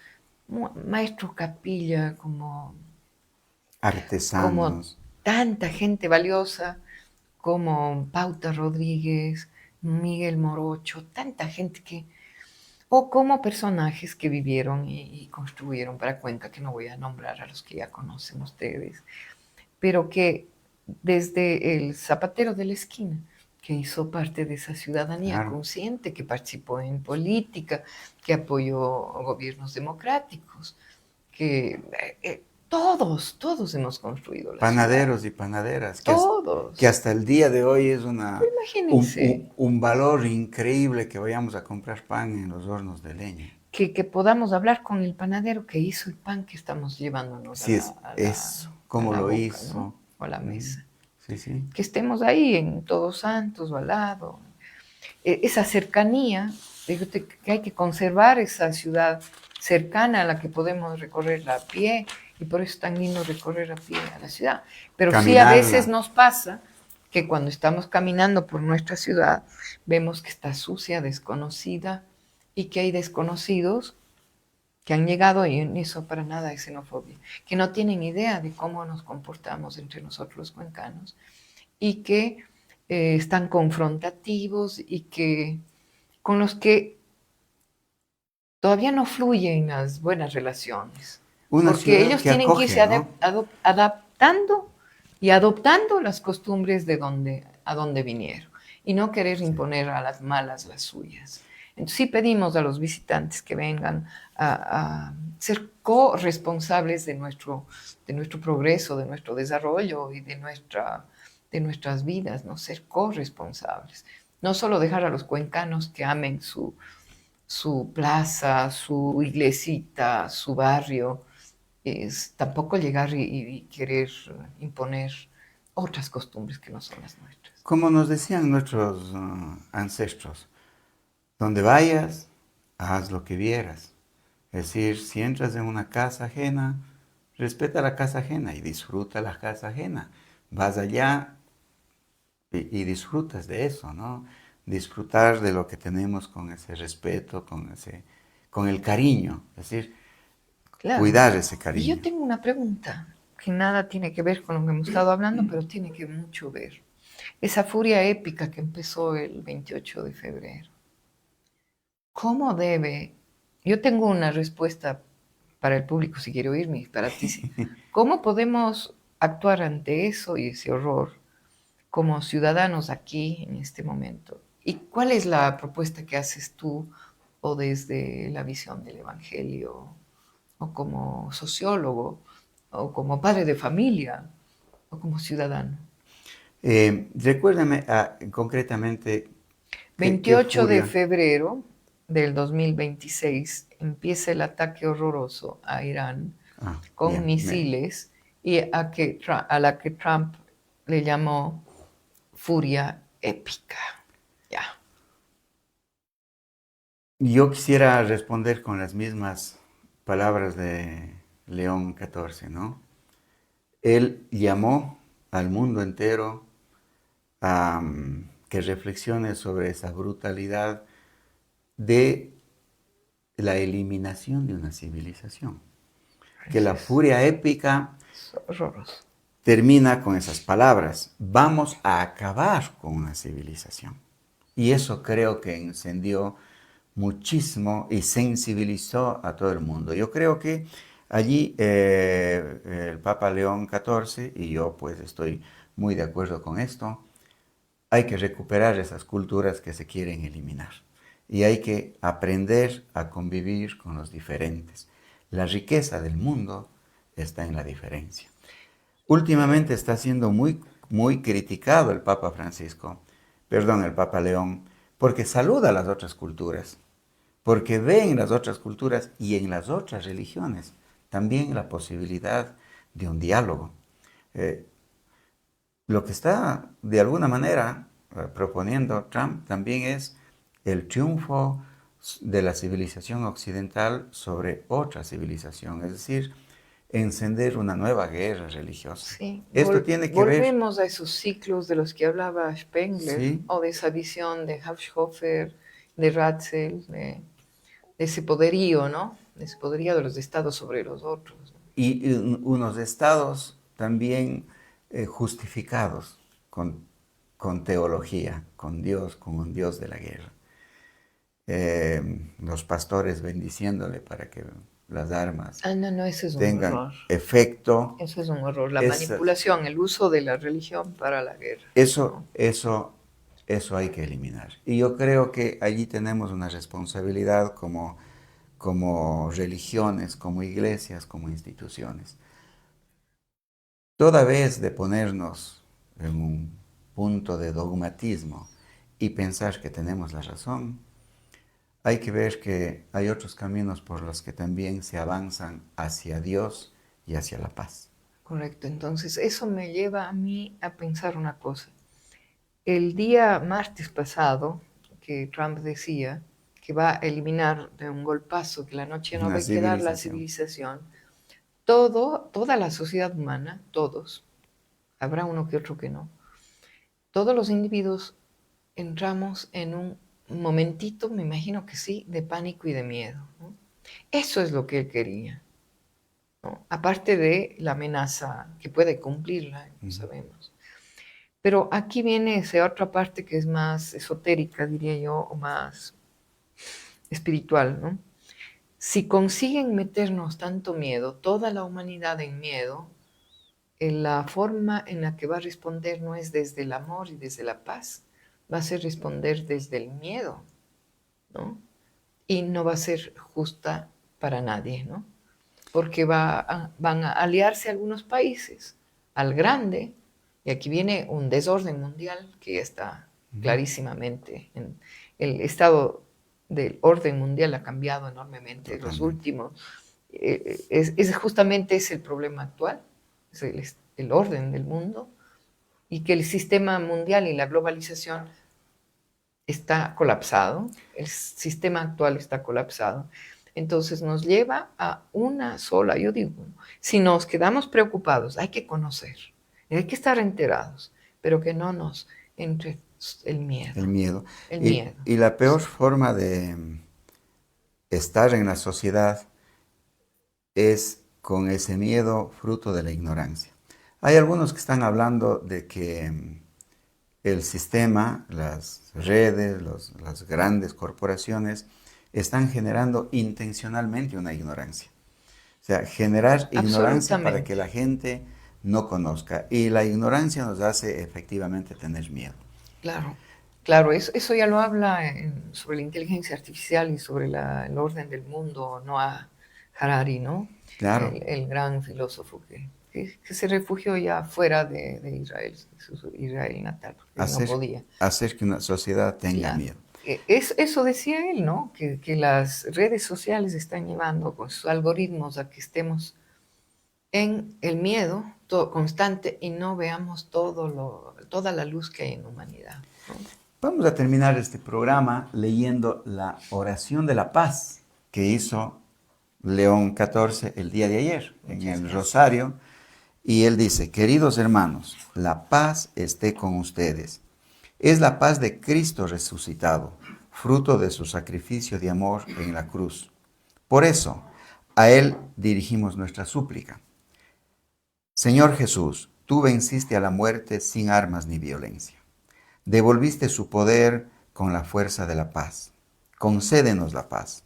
maestro capilla, como Artesanos. tanta gente valiosa como Pauta Rodríguez, Miguel Morocho, tanta gente o como personajes que vivieron y construyeron para Cuenca, que no voy a nombrar a los que ya conocen ustedes, pero que desde el zapatero de la esquina, que hizo parte de esa ciudadanía Claro. consciente, que participó en política, que apoyó gobiernos democráticos, que todos hemos construido la ciudad, Panaderos y panaderas, que todos. hasta el día de hoy es Imagínense un valor increíble que vayamos a comprar pan en los hornos de leña. que podamos hablar con el panadero que hizo el pan que estamos llevándonos Si es eso, a cómo la lo boca, ¿no? hizo. O a la Mm, mesa. sí, sí. Que estemos ahí en Todos Santos o al lado. Esa cercanía, que hay que conservar esa ciudad cercana a la que podemos recorrerla a pie, y por eso es tan lindo recorrer a pie a la ciudad. Pero sí a veces Caminarla. nos pasa que cuando estamos caminando por nuestra ciudad, vemos que está sucia, desconocida, y que hay desconocidos que han llegado, y en eso para nada es xenofobia, que no tienen idea de cómo nos comportamos entre nosotros los cuencanos, y que están confrontativos y que con los que todavía no fluyen las buenas relaciones, Una porque ciudad ellos que tienen que acoge, irse ¿no? adaptando y adoptando las costumbres a donde vinieron y no querer Sí. imponer a las malas las suyas. Entonces sí pedimos a los visitantes que vengan a ser corresponsables de nuestro progreso, de nuestro desarrollo y de nuestras vidas, ¿no? Ser corresponsables. No solo dejar a los cuencanos que amen su plaza, su iglesita, su barrio, es tampoco llegar y querer imponer otras costumbres que no son las nuestras. Como nos decían nuestros ancestros, donde vayas, haz lo que vieras. Es decir, si entras en una casa ajena, respeta la casa ajena y disfruta la casa ajena. Vas allá y disfrutas de eso, ¿no? Disfrutar de lo que tenemos con ese respeto, con el cariño. Es decir, Claro. cuidar ese Y yo cariño. tengo una pregunta que nada tiene que ver con lo que hemos estado hablando, pero tiene que mucho ver. Esa furia épica que empezó el 28 de febrero. ¿Cómo debe? Yo tengo una respuesta para el público si quiere oírme, y para ti sí. ¿Cómo podemos actuar ante eso y ese horror como ciudadanos aquí en este momento? ¿Y cuál es la propuesta que haces tú o desde la visión del Evangelio o como sociólogo o como padre de familia o como ciudadano? Recuérdame concretamente qué 28 de furia. febrero del 2026 empieza el ataque horroroso a Irán Ah, con bien. misiles y a la que Trump le llamó furia épica. Ya. Yo quisiera responder con las mismas palabras de León XIV, ¿no? Él llamó al mundo entero a que reflexione sobre esa brutalidad de la eliminación de una civilización. Que Eso la furia épica es horroroso. termina con esas palabras. Vamos a acabar con una civilización. Y eso creo que encendió muchísimo y sensibilizó a todo el mundo. Yo creo que allí el Papa León XIV, y yo pues estoy muy de acuerdo con esto, hay que recuperar esas culturas que se quieren eliminar. Y hay que aprender a convivir con los diferentes. La riqueza del mundo está en la diferencia. Últimamente está siendo muy criticado el Papa Francisco, perdón, el Papa León, porque saluda a las otras culturas, porque ve en las otras culturas y en las otras religiones también la posibilidad de un diálogo. Eh, lo que está de alguna manera proponiendo Trump también es el triunfo de la civilización occidental sobre otra civilización, es decir, encender una nueva guerra religiosa. Sí, Esto tiene que ver, volvemos a esos ciclos de los que hablaba Spengler sí, o de esa visión de Haushofer, de Ratzel, de ese poderío, ¿no? De ese poderío de los estados sobre los otros. y unos estados también justificados con teología, con un Dios de la guerra. Los pastores bendiciéndole para que las armas Ah, no, no, eso es un tengan horror. efecto. Eso es un horror. La Esa- manipulación, el uso de la religión para la guerra. eso, ¿No? eso, eso hay que eliminar. Y yo creo que allí tenemos una responsabilidad como religiones, como iglesias, como instituciones. Toda vez de ponernos en un punto de dogmatismo y pensar que tenemos la razón, hay que ver que hay otros caminos por los que también se avanzan hacia Dios y hacia la paz. Correcto. Entonces, eso me lleva a mí a pensar una cosa. El día martes pasado, que Trump decía que va a eliminar de un golpazo, que la noche no va Una a quedar la civilización. civilización, toda la sociedad humana, todos, habrá uno que otro que no, todos los individuos entramos en un momentito, me imagino que sí, de pánico y de miedo, ¿no? Eso es lo que él quería, ¿no? Aparte de la amenaza que puede cumplirla, no sabemos. Pero aquí viene esa otra parte que es más esotérica, diría yo, o más espiritual, ¿no? Si consiguen meternos tanto miedo, toda la humanidad en miedo, la forma en la que va a responder no es desde el amor y desde la paz, va a ser responder desde el miedo, ¿no? Y no va a ser justa para nadie, ¿no? Porque van a aliarse algunos países al grande, y aquí viene un desorden mundial que está clarísimamente. El estado del orden mundial ha cambiado enormemente. Los Totalmente. últimos, justamente es el problema actual, es el orden del mundo, y que el sistema mundial y la globalización está colapsado, el sistema actual está colapsado. Entonces nos lleva a una sola, yo digo, si nos quedamos preocupados, hay que conocer, hay que estar enterados, pero que no nos entre el miedo. El miedo. El miedo. Y la peor forma de estar en la sociedad es con ese miedo fruto de la ignorancia. Hay algunos que están hablando de que el sistema, las redes, las grandes corporaciones están generando intencionalmente una ignorancia. O sea, generar ignorancia para que la gente no conozca. Y la ignorancia nos hace efectivamente tener miedo. Claro, claro, eso ya lo habla sobre la inteligencia artificial y sobre el orden del mundo, Noah Harari, ¿no? Claro. El gran filósofo que se refugió ya fuera de Israel, su Israel natal, porque no podía. Hacer que una sociedad tenga miedo. Eso decía él, ¿no? Que las redes sociales están llevando con sus algoritmos a que estemos en el miedo constante y no veamos toda la luz que hay en la humanidad, ¿no? Vamos a terminar este programa leyendo la oración de la paz que hizo León XIV el día de ayer en el Rosario. Y él dice: queridos hermanos, la paz esté con ustedes. Es la paz de Cristo resucitado, fruto de su sacrificio de amor en la cruz. Por eso, a Él dirigimos nuestra súplica. Señor Jesús, tú venciste a la muerte sin armas ni violencia. Devolviste su poder con la fuerza de la paz. Concédenos la paz.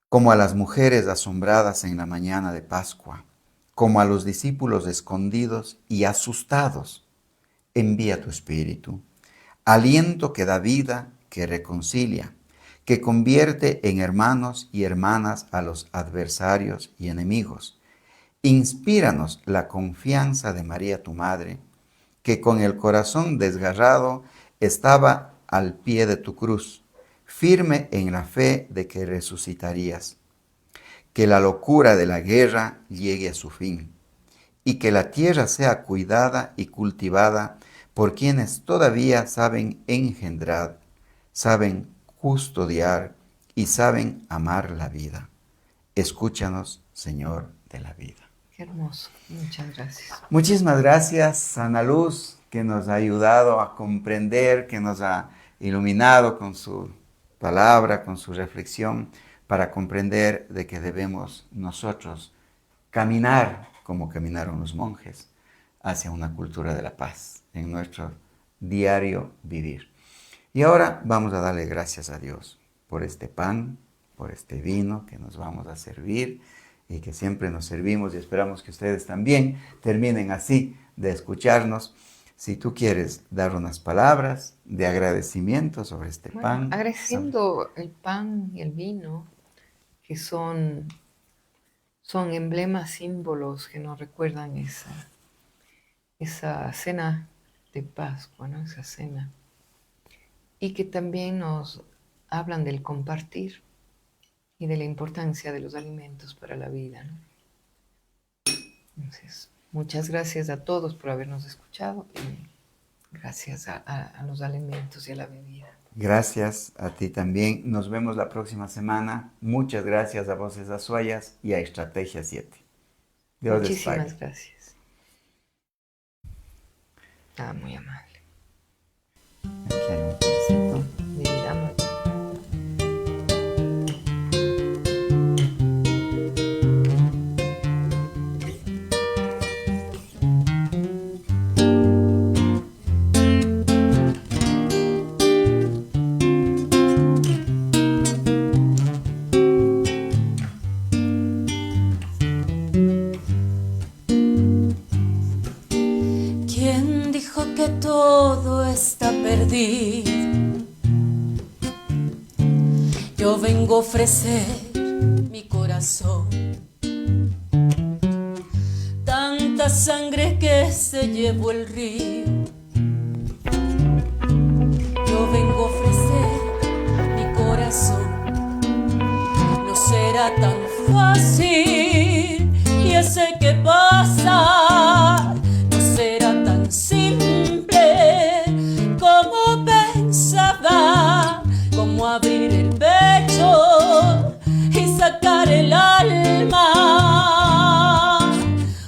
Como a las mujeres asombradas en la mañana de Pascua, como a los discípulos escondidos y asustados, envía tu Espíritu, aliento que da vida, que reconcilia, que convierte en hermanos y hermanas a los adversarios y enemigos. Inspíranos la confianza de María tu Madre, que con el corazón desgarrado estaba al pie de tu cruz, firme en la fe de que resucitarías. Que la locura de la guerra llegue a su fin, y que la tierra sea cuidada y cultivada por quienes todavía saben engendrar, saben custodiar y saben amar la vida. Escúchanos, Señor de la vida. Qué hermoso. Muchas gracias. Muchísimas gracias, Ana Luz, que nos ha ayudado a comprender, que nos ha iluminado con su palabra, con su reflexión, para comprender de que debemos nosotros caminar como caminaron los monjes hacia una cultura de la paz en nuestro diario vivir. Y ahora vamos a darle gracias a Dios por este pan, por este vino que nos vamos a servir y que siempre nos servimos, y esperamos que ustedes también terminen así de escucharnos. Si tú quieres dar unas palabras de agradecimiento sobre este pan. Agradeciendo el pan y el vino, que son emblemas, símbolos que nos recuerdan esa cena de Pascua, ¿no? Esa cena. Y que también nos hablan del compartir y de la importancia de los alimentos para la vida, ¿no? Entonces, muchas gracias a todos por habernos escuchado y gracias a los alimentos y a la bebida. Gracias a ti también. Nos vemos la próxima semana. Muchas gracias a Voces Azuayas y a Estrategia 7. Dios les pague. Muchísimas gracias. Muy amable. Aquí hay un pancito. Dividamos. ¿Quién dijo que todo está perdido? Yo vengo a ofrecer mi corazón, tanta sangre que se llevó el río. Yo vengo a ofrecer mi corazón, no será tan fácil, y ese que pasa no será tan simple como pensaba, como abrir el pecho y sacar el alma,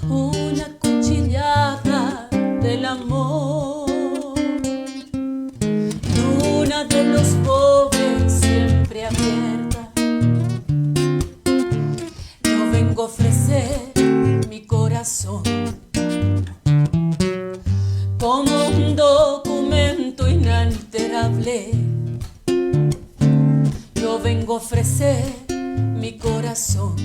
una cuchillada del amor, luna de los pobres siempre abierta. Yo vengo a ofrecer mi corazón como un documento inalterable. Yo vengo a ofrecer mi corazón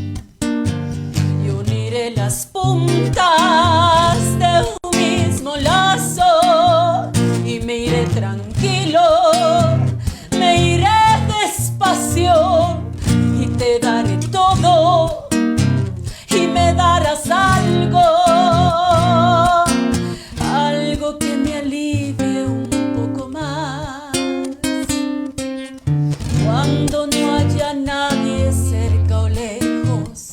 y uniré las puntas de un mismo lazo, y me iré tranquilo, me iré despacio, y te daré todo y me darás algo, algo que me alivie un poco más. Cuando no haya nadie cerca o lejos,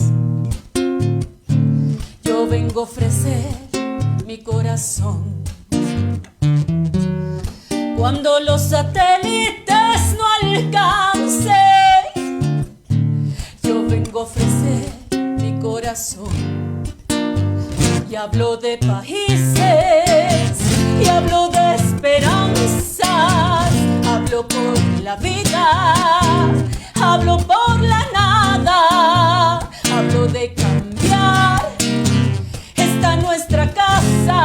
yo vengo a ofrecer mi corazón. Cuando los satélites no alcancen, yo vengo a ofrecer mi corazón. Y hablo de países, y hablo de esperanzas, hablo por la vida, hablo por la nada, hablo de cambiar esta nuestra casa,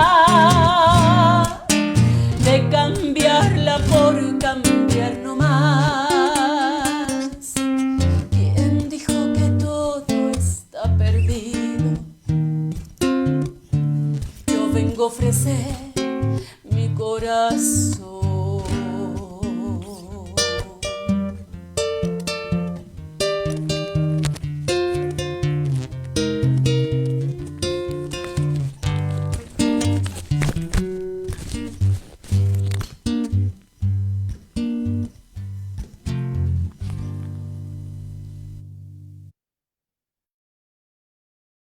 de cambiarla por cambiar no más. ¿Quién dijo que todo está perdido? Yo vengo a ofrecer